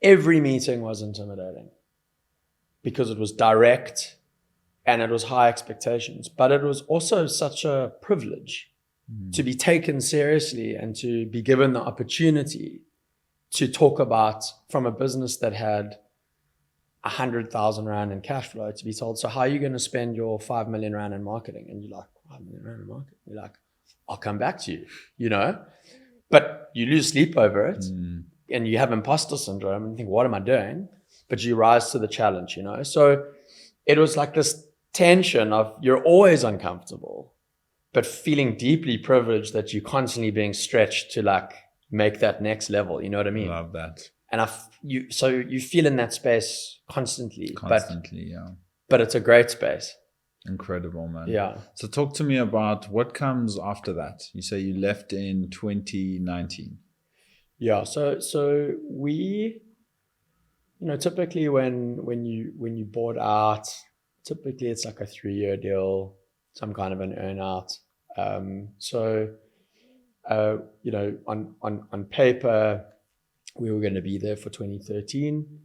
every meeting was intimidating because it was direct and it was high expectations. But it was also such a privilege to be taken seriously and to be given the opportunity to talk about, from a business that had 100,000 Rand in cash flow, to be told, so how are you going to spend your 5 million Rand in marketing? And you're like, 5 million Rand in marketing? You're like, I'll come back to you, But you lose sleep over it and you have imposter syndrome and you think, what am I doing? But you rise to the challenge, So it was like this tension of you're always uncomfortable, but feeling deeply privileged that you're constantly being stretched to like make that next level. You know what I mean? Love that. And so you feel in that space constantly, but it's a great space. Incredible, man. Yeah. So talk to me about what comes after that. You say you left in 2019. Yeah. So we, typically when you board out, typically it's like a 3-year deal, some kind of an earn out. On paper, we were going to be there for 2013,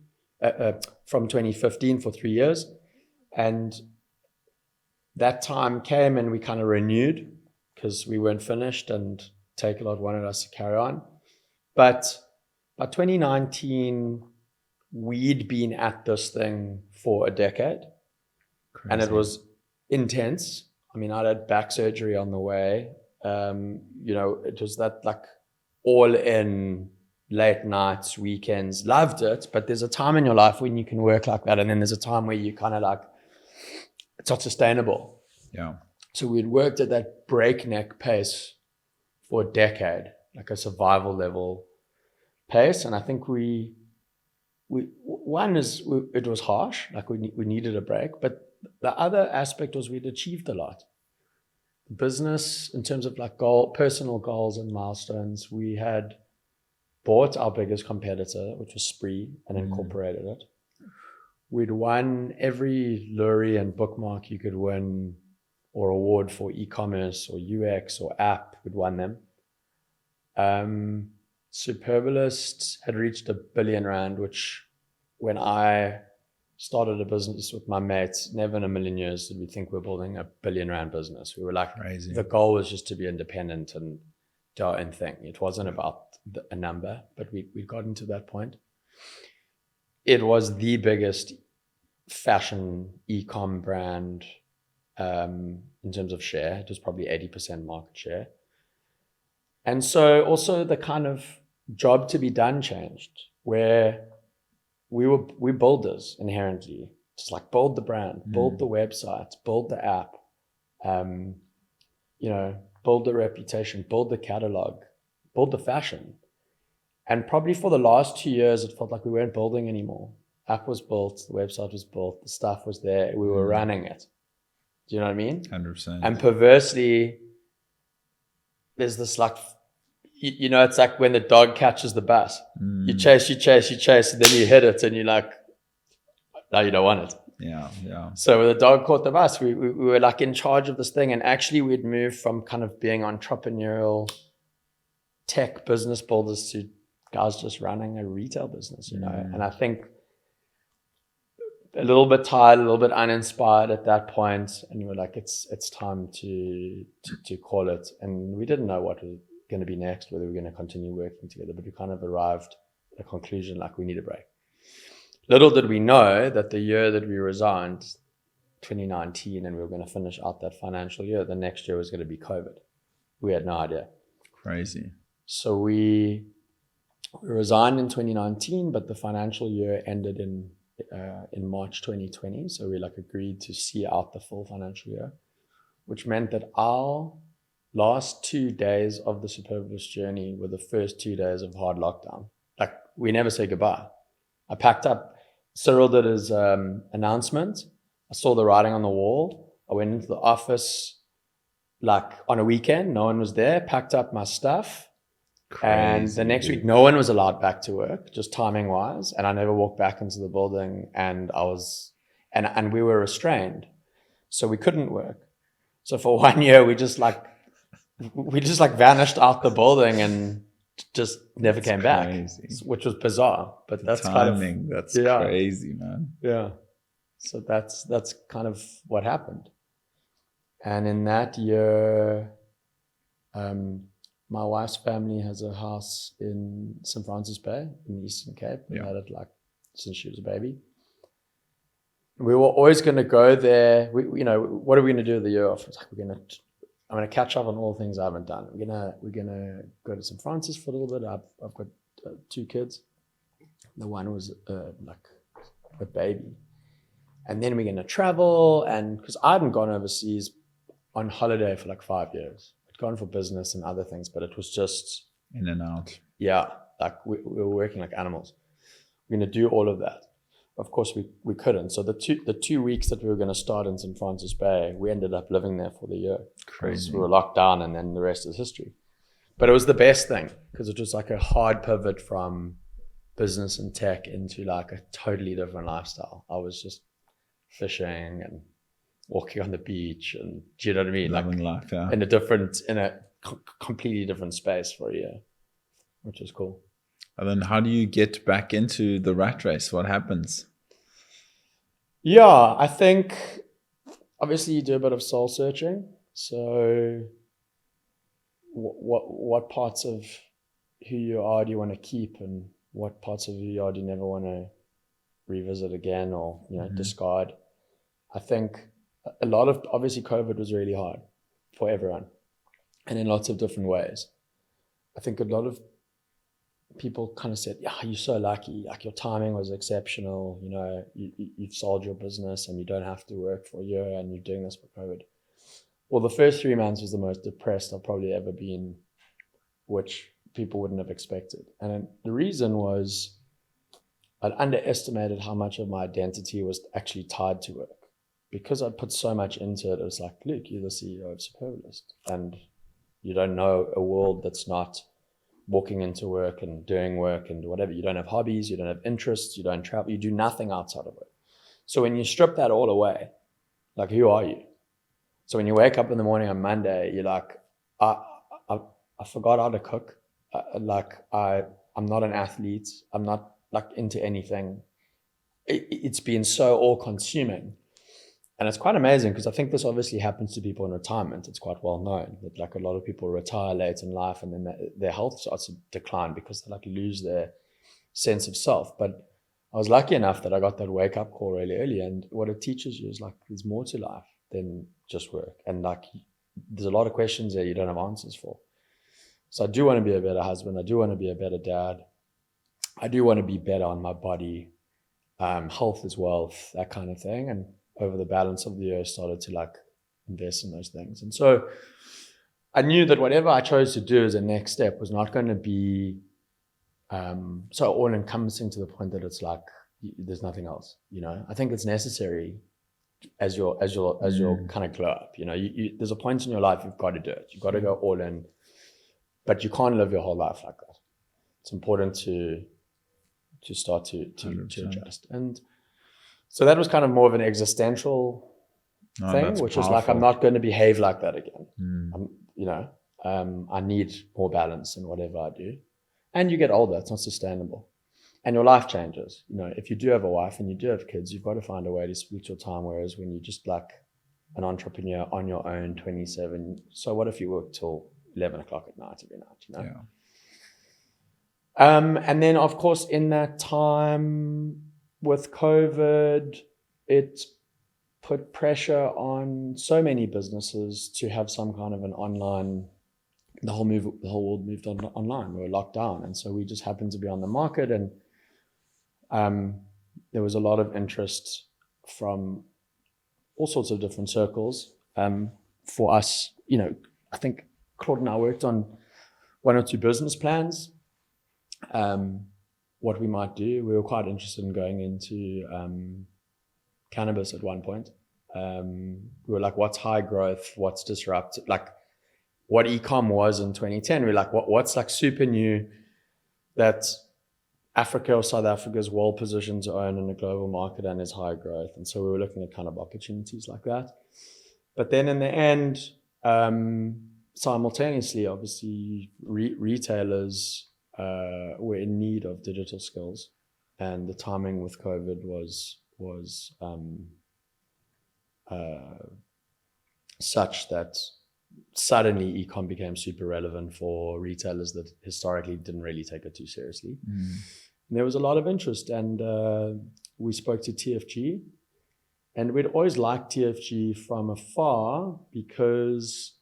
from 2015 for 3 years. And that time came and we kind of renewed because we weren't finished and Takealot wanted us to carry on. But by 2019, we'd been at this thing for a decade. Crazy. And it was intense. I mean, I had back surgery on the way. It was that like all in late nights, weekends, loved it. But there's a time in your life when you can work like that. And then there's a time where you kind of like, it's not sustainable. Yeah. So we'd worked at that breakneck pace for a decade, like a survival level pace. And I think it was harsh, like we needed a break. But the other aspect was we'd achieved a lot. Business, in terms of like personal goals and milestones, we had bought our biggest competitor, which was Spree, and incorporated it. We'd won every lorry and bookmark you could win or award for e-commerce or UX or app. We'd won them. Superbalist had reached R1 billion, which when I started a business with my mates, never in a million years did we think we're building R1 billion business. We were like, crazy. The goal was just to be independent and do our own thing. It wasn't about a number, but we got into that point. It was the biggest fashion e-com brand in terms of share. It was probably 80% market share. And so also the kind of job to be done changed, where we're builders inherently. Just like build the brand, build the website, build the app, build the reputation, build the catalog, build the fashion. And probably for the last 2 years, it felt like we weren't building anymore. App was built, the website was built, the stuff was there, we were running it. Do you know what I mean? 100%. And perversely, there's this like, it's like when the dog catches the bus. You chase, and then you hit it and you're like, no, you don't want it. Yeah. So when the dog caught the bus, we were like in charge of this thing. And actually we'd moved from kind of being entrepreneurial tech business builders to guys just running a retail business, And I think a little bit tired, a little bit uninspired at that point, and we were like, it's time to call it. And we didn't know what was going to be next, whether we were going to continue working together, but we kind of arrived at a conclusion like we need a break. Little did we know that the year that we resigned, 2019, and we were going to finish out that financial year, the next year was going to be COVID. We had no idea. Crazy. So we resigned in 2019, but the financial year ended in March 2020. So we agreed to see out the full financial year, which meant that our last 2 days of the Superbalist journey were the first 2 days of hard lockdown. Like we never say goodbye. I packed up. Cyril did his announcement. I saw the writing on the wall. I went into the office on a weekend. No one was there. Packed up my stuff. Crazy, and the next week, no one was allowed back to work, just timing wise. And I never walked back into the building, and and we were restrained. So we couldn't work. So for 1 year, we just vanished out the building and just never came back, which was bizarre. But that's timing. That's crazy, man. Yeah. So that's kind of what happened. And in that year, my wife's family has a house in St. Francis Bay in the Eastern Cape. We had it since she was a baby. We were always going to go there. What are we going to do with the year off? It's like I'm going to catch up on all things I haven't done. We're gonna go to St. Francis for a little bit. I've got 2 kids. The one was a baby, And then we're going to travel. And because I hadn't gone overseas on holiday for like 5 years. I'd gone for business and other things, but it was just in and out. Yeah, like we were working like animals. We're going to do all of that. Of course, we couldn't. So the 2 weeks that we were going to start in St. Francis Bay, we ended up living there for the year. Crazy. We were locked down, and then the rest is history. But it was the best thing because it was like a hard pivot from business and tech into like a totally different lifestyle. I was just fishing and walking on the beach, and do you know what I mean? Loving like life, yeah. in a completely different space for a year, which is cool. And then how do you get back into the rat race? What happens? Yeah, I think obviously you do a bit of soul searching. So what parts of who you are do you want to keep, and what parts of who you are do you never want to revisit again or discard? I think a lot of, obviously COVID was really hard for everyone and in lots of different ways. I think a lot of people kind of said, yeah, you're so lucky, like your timing was exceptional, you've sold your business and you don't have to work for a year and you're doing this for COVID. Well, the first 3 months was the most depressed I've probably ever been, which people wouldn't have expected. And the reason was I'd underestimated how much of my identity was actually tied to work. Because I'd put so much into it, it was like, Luke, you're the CEO of Superbalist, and you don't know a world that's not walking into work and doing work and whatever. You don't have hobbies, you don't have interests, you don't travel, you do nothing outside of work. So when you strip that all away, like, who are you? So when you wake up in the morning on Monday, you're like, I forgot how to cook. I'm not an athlete. I'm not like into anything. It's been so all consuming. And it's quite amazing because I think this obviously happens to people in retirement. It's quite well known that like a lot of people retire late in life and then their health starts to decline because they like lose their sense of self. But I was lucky enough that I got that wake up call really early. And what it teaches you is like, there's more to life than just work. And like, there's a lot of questions there you don't have answers for. So I do want to be a better husband. I do want to be a better dad. I do want to be better on my body. Health is wealth, that kind of thing. And over the balance of the year, I started to like invest in those things. And so I knew that whatever I chose to do as a next step was not going to be so all encompassing to the point that it's like, there's nothing else, I think it's necessary as you're kind of glow up, there's a point in your life, you've got to do it. You've got to go all in, but you can't live your whole life like that. It's important to start to adjust. And so that was kind of more of an existential thing, which is like, I'm not going to behave like that again. I need more balance in whatever I do. And you get older, it's not sustainable. And your life changes. If you do have a wife and you do have kids, you've got to find a way to split your time. Whereas when you're just like an entrepreneur on your own, 27, so what if you work till 11 o'clock at night every night, Yeah. And then, of course, in that time with COVID, it put pressure on so many businesses to have some kind of an online. The whole world moved online. We were locked down, and so we just happened to be on the market, and there was a lot of interest from all sorts of different circles. For us, I think Claude and I worked on 1 or 2 business plans. What we might do. We were quite interested in going into cannabis at one point. We were like, what's high growth? What's disruptive? Like what e-com was in 2010. We're like, what's like super new that Africa or South Africa is well positioned to own in a global market and is high growth. And so we were looking at kind of opportunities like that. But then in the end, simultaneously, obviously, retailers were in need of digital skills, and the timing with COVID was such that suddenly e-com became super relevant for retailers that historically didn't really take it too seriously. And there was a lot of interest, and we spoke to TFG, and we'd always liked TFG from afar because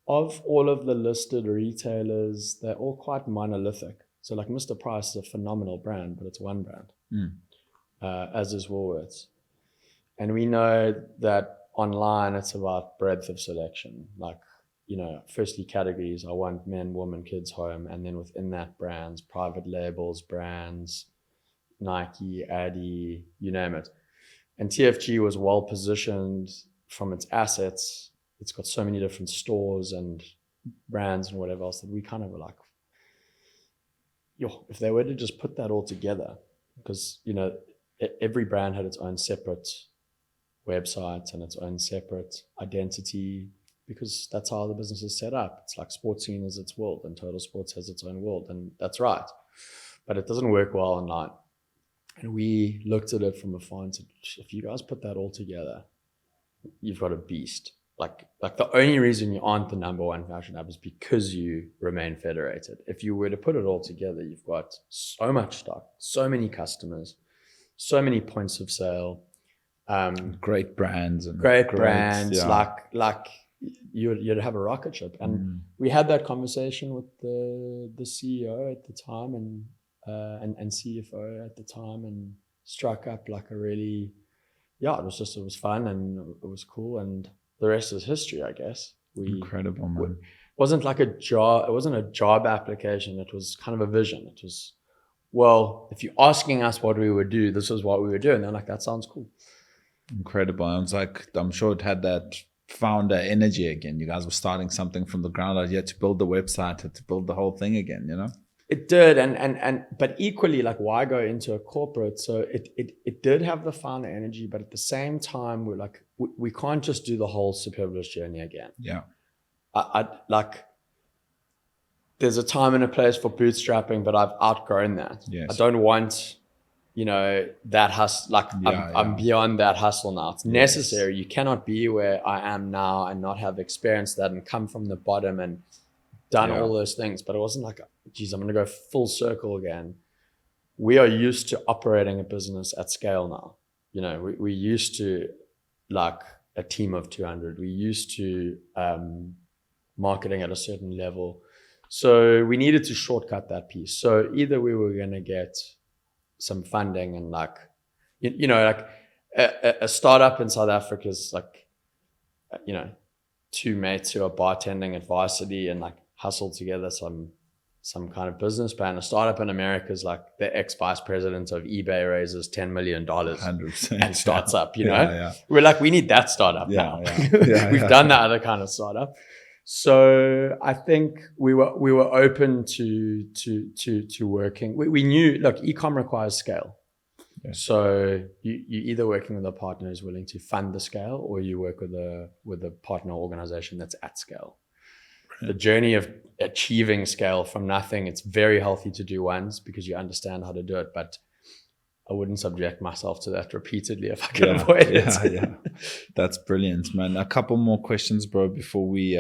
of all of the listed retailers, they're all quite monolithic. So like Mr. Price is a phenomenal brand, but it's one brand, as is Woolworths. And we know that online it's about breadth of selection. Like, firstly categories. I want men, women, kids, home. And then within that, brands, private labels, brands, Nike, Adi, you name it. And TFG was well positioned from its assets. It's got so many different stores and brands and whatever else that we kind of were like, if they were to just put that all together, because, every brand had its own separate website and its own separate identity, because that's how the business is set up. It's like Sports Scene is its world and Total Sports has its own world, and that's right. But it doesn't work well online. And we looked at it from afar and said, if you guys put that all together, you've got a beast. Like the only reason you aren't the number one fashion app is because you remain federated. If you were to put it all together, you've got so much stock, so many customers, so many points of sale, great brands, yeah. Like you'd have a rocket ship. And we had that conversation with the CEO at the time and CFO at the time, and struck up like a really, it was fun and it was cool, and the rest is history, I guess. Incredible, man. It wasn't like a job. It wasn't a job application. It was kind of a vision. It was, well, if you're asking us what we would do, this is what we would do. And they're like, that sounds cool. Incredible. I was like, I'm sure it had that founder energy again. You guys were starting something from the ground up. You had to build the website, had to build the whole thing again, It did, but equally, like, why go into a corporate? So it did have the founder energy, but at the same time, we're like, we can't just do the whole Superbalist journey again. Yeah, I like. There's a time and a place for bootstrapping, but I've outgrown that. Yes. I don't want, that hustle. Like, I'm beyond that hustle now. It's necessary. You cannot be where I am now and not have experienced that and come from the bottom and done all those things. But it wasn't like, geez, I'm going to go full circle again. We are used to operating a business at scale now. We're used to like a team of 200. We're used to marketing at a certain level. So we needed to shortcut that piece. So either we were going to get some funding and like, like a startup in South Africa is like, two mates who are bartending at Varsity and like hustle together some kind of business plan. A startup in America is like the ex-vice president of eBay raises $10 million 100%, and starts up, We're like, we need that startup now. We've done that other kind of startup. So I think we were open to working. We knew, look, e-com requires scale. Yeah. So you either working with a partner who's willing to fund the scale, or you work with a partner organization that's at scale. The journey of achieving scale from nothing, it's very healthy to do once because you understand how to do it, but I wouldn't subject myself to that repeatedly if I could avoid it. Yeah. That's brilliant, man. A couple more questions, bro, before we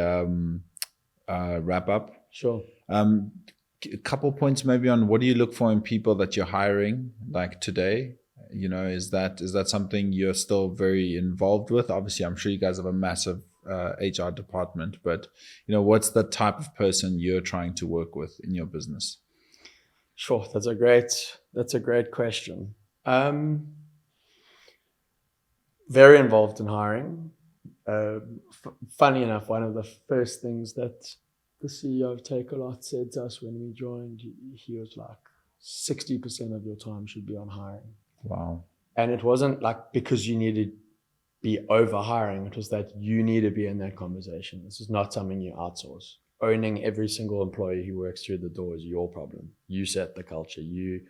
wrap up. Sure. A couple points maybe on what do you look for in people that you're hiring, like today? Is that something you're still very involved with? Obviously, I'm sure you guys have a massive HR department, but what's the type of person you're trying to work with in your business? Sure, that's a great question. Very involved in hiring. Funny enough, one of the first things that the CEO of Takealot said to us when we joined, he was like, 60% of your time should be on hiring. Wow. And it wasn't like because you needed to be over hiring, it was that you need to be in that conversation. This is not something you outsource. Owning every single employee who works through the door is your problem. You set the culture. You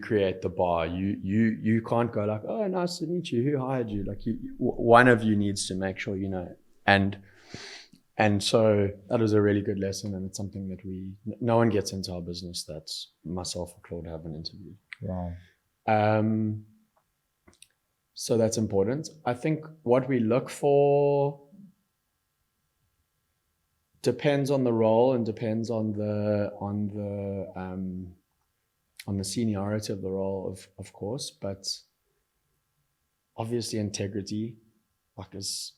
create the bar. You can't go like, oh, nice to meet you. Who hired you? Like, one of you needs to make sure you know. And so that was a really good lesson, and it's something that no one gets into our business that myself or Claude haven't interviewed. Wow. So that's important. I think what we look for depends on the role and depends on the seniority of the role, of course, but obviously integrity, like, as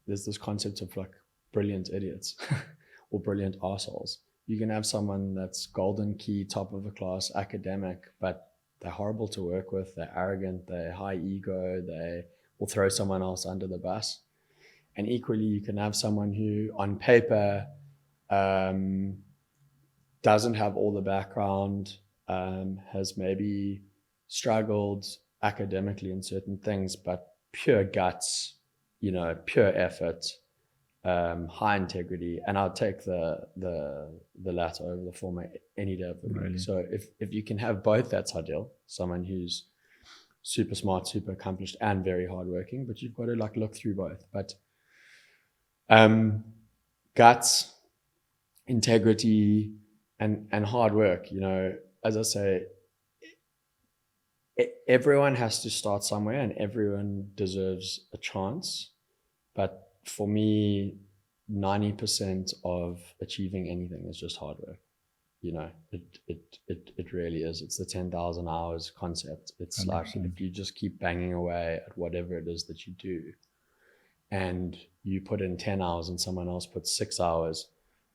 there's this concept of like brilliant idiots or brilliant arseholes. You can have someone that's golden key, top of the class, academic, but they're horrible to work with. They're arrogant. They're high ego. will throw someone else under the bus. And equally, you can have someone who on paper doesn't have all the background, has maybe struggled academically in certain things, but pure guts, pure effort, high integrity, and I'll take the latter over the former any day of the week. Really? So if you can have both, that's ideal. Someone who's super smart, super accomplished, and very hardworking, but you've got to look through both. But guts, integrity, and hard work. As I say, everyone has to start somewhere, and everyone deserves a chance. But for me, 90% of achieving anything is just hard work. It really is. It's the 10,000 hours concept. It's 100%. Like if you just keep banging away at whatever it is that you do, and you put in 10 hours and someone else puts 6 hours,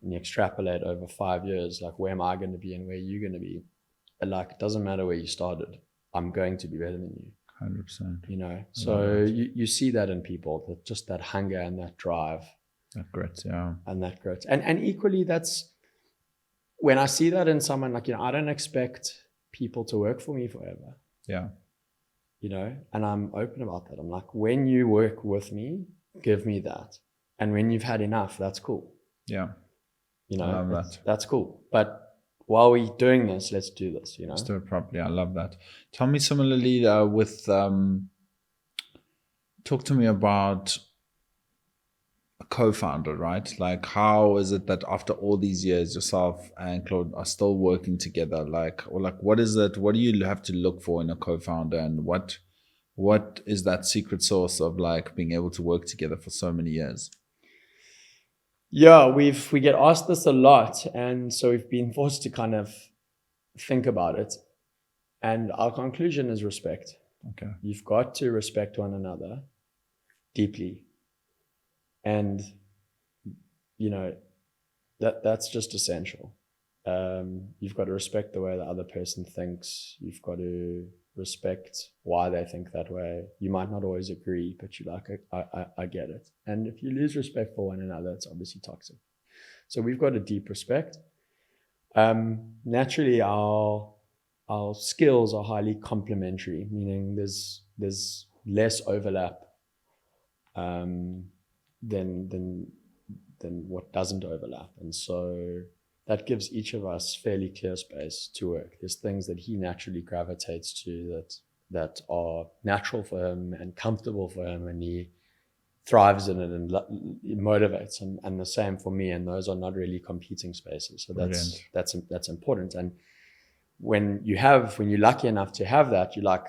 and you extrapolate over 5 years, like where am I going to be and where are you going to be? Like, it doesn't matter where you started. I'm going to be better than you. 100%. So you see that in people, that just that hunger and that drive. That grit, yeah. And that grit. And equally, that's when I see that in someone, I don't expect people to work for me forever. Yeah. And I'm open about that. I'm like, when you work with me, give me that. And when you've had enough, that's cool. Yeah. I love that's cool. But while we're doing this, let's do this, Let's do it properly. I love that. Tell me similarly talk to me about a co-founder, right? Like, how is it that after all these years, yourself and Claude are still working together? What is it? What do you have to look for in a co-founder, and what is that secret sauce of being able to work together for so many years? Yeah, we get asked this a lot, and so we've been forced to kind of think about it. And our conclusion is respect. Okay. You've got to respect one another deeply. And, that's just essential. You've got to respect the way the other person thinks. You've got to respect why they think that way. You might not always agree, but you're like, I get it. And if you lose respect for one another, it's obviously toxic. So we've got a deep respect. Naturally, our skills are highly complementary, meaning there's less overlap than what doesn't overlap. And so that gives each of us fairly clear space to work. There's things that he naturally gravitates to that are natural for him and comfortable for him, and he thrives in it and it motivates him. And the same for me, and those are not really competing spaces. So that's important. And when you're lucky enough to have that, you're like,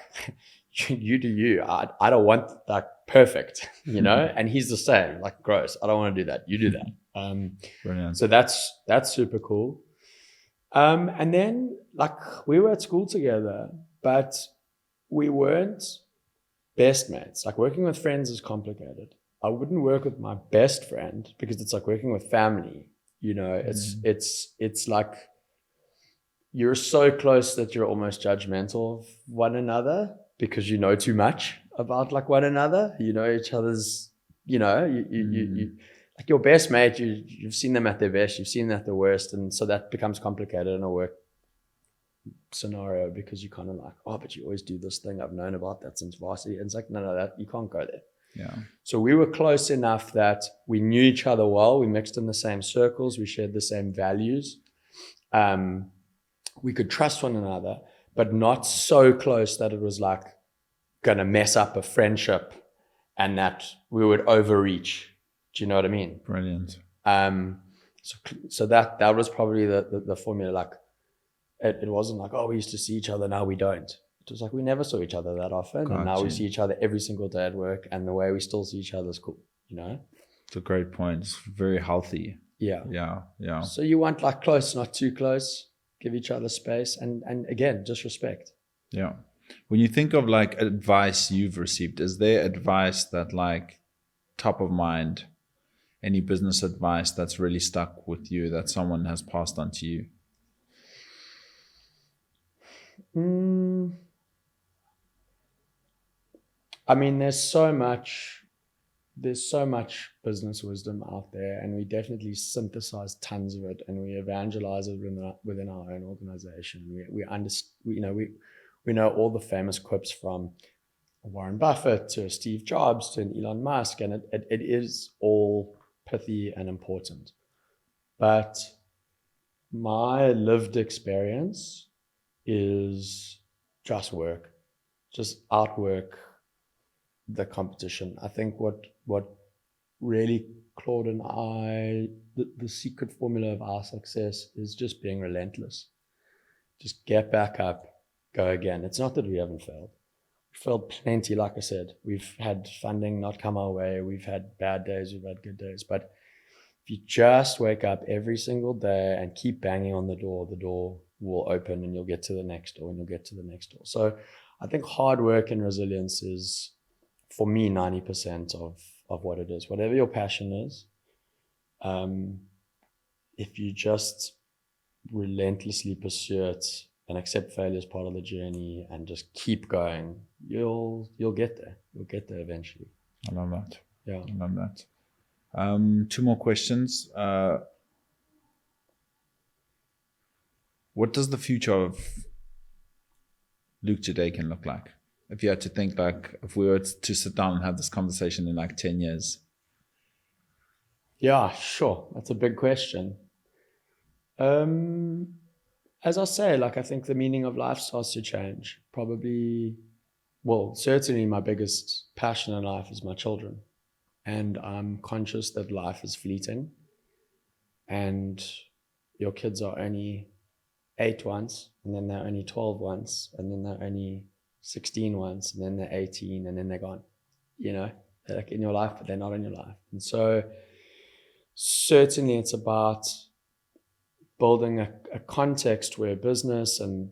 you do you. I don't want that perfect, and he's the same, like, gross. I don't want to do that. You do that. Brilliant. So that's super cool. And then we were at school together, but we weren't best mates. Working with friends is complicated. I wouldn't work with my best friend because it's like working with family. It's like you're so close that you're almost judgmental of one another because you know too much about one another. You know each other's, you like your best mate, you've seen them at their best, you've seen them at their worst. And so that becomes complicated in a work scenario because you kind of like, oh, but you always do this thing. I've known about that since varsity. And it's like, no, that you can't go there. Yeah. So we were close enough that we knew each other well. We mixed in the same circles. We shared the same values. We could trust one another, but not so close that it was going to mess up a friendship and that we would overreach. Do you know what I mean? Brilliant. So that was probably the formula. It wasn't like, oh, we used to see each other, now we don't. It was like we never saw each other that often. Gotcha. And now we see each other every single day at work, and the way we still see each other is cool, It's a great point. It's very healthy. Yeah. Yeah. So you want close, not too close. Give each other space, and again, just respect. Yeah. When you think of advice you've received, is there advice that top of mind, any business advice that's really stuck with you that someone has passed on to you? I mean, there's so much business wisdom out there, and we definitely synthesize tons of it, and we evangelize it within our own organization. We know all the famous quips from Warren Buffett to Steve Jobs to Elon Musk, and it is all pithy and important. But my lived experience is just outwork the competition. I think what really Claude and I, the secret formula of our success is just being relentless. Just get back up, go again. It's not that we haven't failed. We failed plenty, like I said. We've had funding not come our way. We've had bad days, we've had good days. But if you just wake up every single day and keep banging on the door will open, and you'll get to the next door, and you'll get to the next door. So I think hard work and resilience is, for me, 90% of what it is. Whatever your passion is, if you just relentlessly pursue it and accept failure as part of the journey and just keep going, you'll get there. You'll get there eventually. I love that. Yeah. I love that. 2 more questions. What does the future of Luke Jedeikin look like? If you had to think, like, if we were to sit down and have this conversation in like 10 years. Yeah, sure. That's a big question. As I say, like, I think the meaning of life starts to change. Probably, well, certainly my biggest passion in life is my children. And I'm conscious that life is fleeting. And your kids are only 8 once, and then they're only 12 once, and then they're only 16 once, and then they're 18, and then they're gone. You know, they're like in your life, but they're not in your life. And so certainly it's about building a context where business and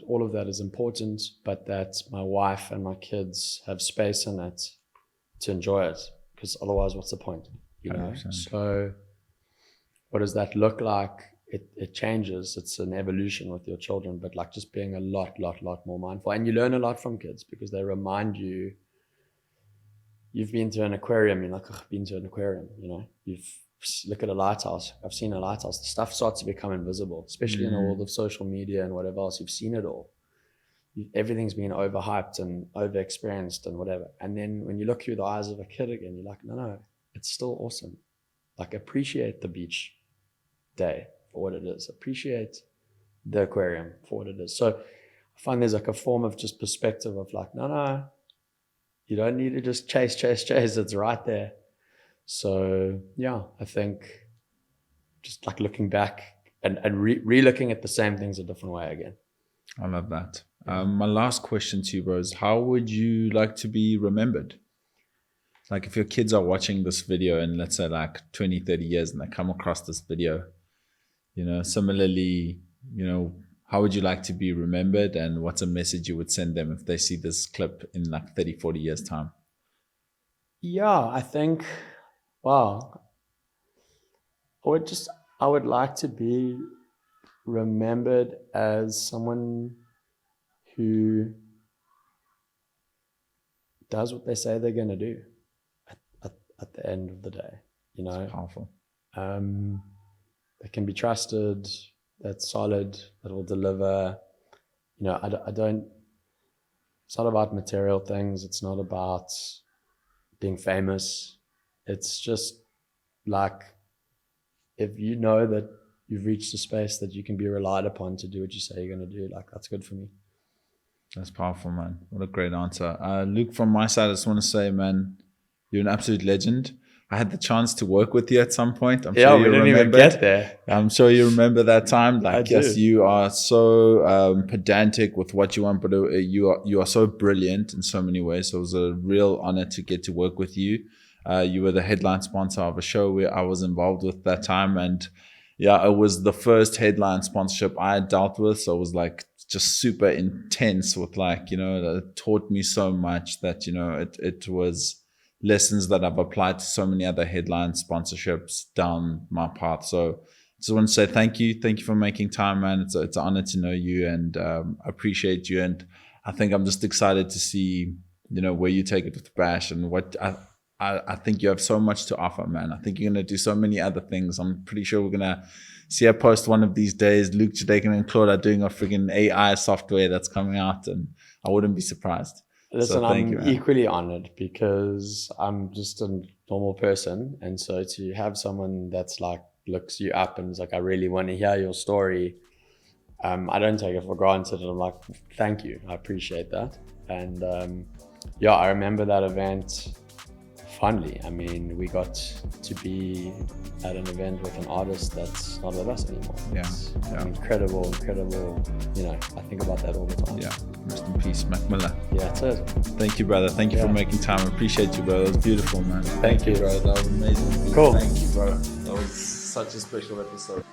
all of that is important, but that my wife and my kids have space in it to enjoy it, because otherwise what's the point, you know? 100%. So what does that look like? It changes. It's an evolution with your children, but like just being a lot more mindful. And you learn a lot from kids because they remind you, you've been to an aquarium, you're like, I've been to an aquarium, you know, look at a lighthouse. I've seen a lighthouse. The stuff starts to become invisible, especially in the world of social media and whatever else. You've seen it all. Everything's been overhyped and overexperienced and whatever. And then when you look through the eyes of a kid again, you're like, no, it's still awesome. Like, appreciate the beach day for what it is. Appreciate the aquarium for what it is. So I find there's like a form of just perspective of like, no, you don't need to just chase. It's right there. So yeah, I think just like looking back and re-looking at the same things a different way again. I love that. My last question to you, bro, is how would you like to be remembered? Like, if your kids are watching this video in, let's say, like 20, 30 years, and they come across this video, you know, similarly, you know, how would you like to be remembered, and what's a message you would send them if they see this clip in like 30, 40 years time? Yeah, I think, wow, I would like to be remembered as someone who does what they say they're going to do at the end of the day, you know. It's powerful. That can be trusted, that's solid, that will deliver. You know, it's not about material things. It's not about being famous. It's just like, if you know that you've reached a space that you can be relied upon to do what you say you're going to do, like, that's good for me. That's powerful, man. What a great answer. Luke, from my side, I just want to say, man, you're an absolute legend. I had the chance to work with you at some point. I'm sure you didn't even get there. I'm sure you remember that time. Like, I yes, do. you are so pedantic with what you want, but you are so brilliant in so many ways. So it was a real honor to get to work with you. You were the headline sponsor of a show where I was involved with that time. And yeah, it was the first headline sponsorship I had dealt with. So it was like just super intense with, like, you know, it taught me so much that, you know, it was lessons that I've applied to so many other headline sponsorships down my path. So just want to say thank you. Thank you for making time, man. It's an honor to know you, and I appreciate you. And I think I'm just excited to see where you take it with Bash, and what I think you have so much to offer, man. I think you're going to do so many other things. I'm pretty sure we're going to see a post one of these days. Luke, Jedeikin, and Claude are doing a friggin' AI software that's coming out, and I wouldn't be surprised. Listen, I'm equally honored because I'm just a normal person. And so to have someone that's like, looks you up and is like, I really want to hear your story. I don't take it for granted. And I'm like, thank you. I appreciate that. And I remember that event fondly. I mean, we got to be at an event with an artist that's not with us anymore. It's incredible. I think about that all the time. Yeah. Rest in peace, Mac Miller. Yeah, that's it. Thank you, brother. Thank you for making time. I appreciate you, bro. That was beautiful, man. Thank you, bro. That was amazing. Cool. Thank you, bro. That was such a special episode.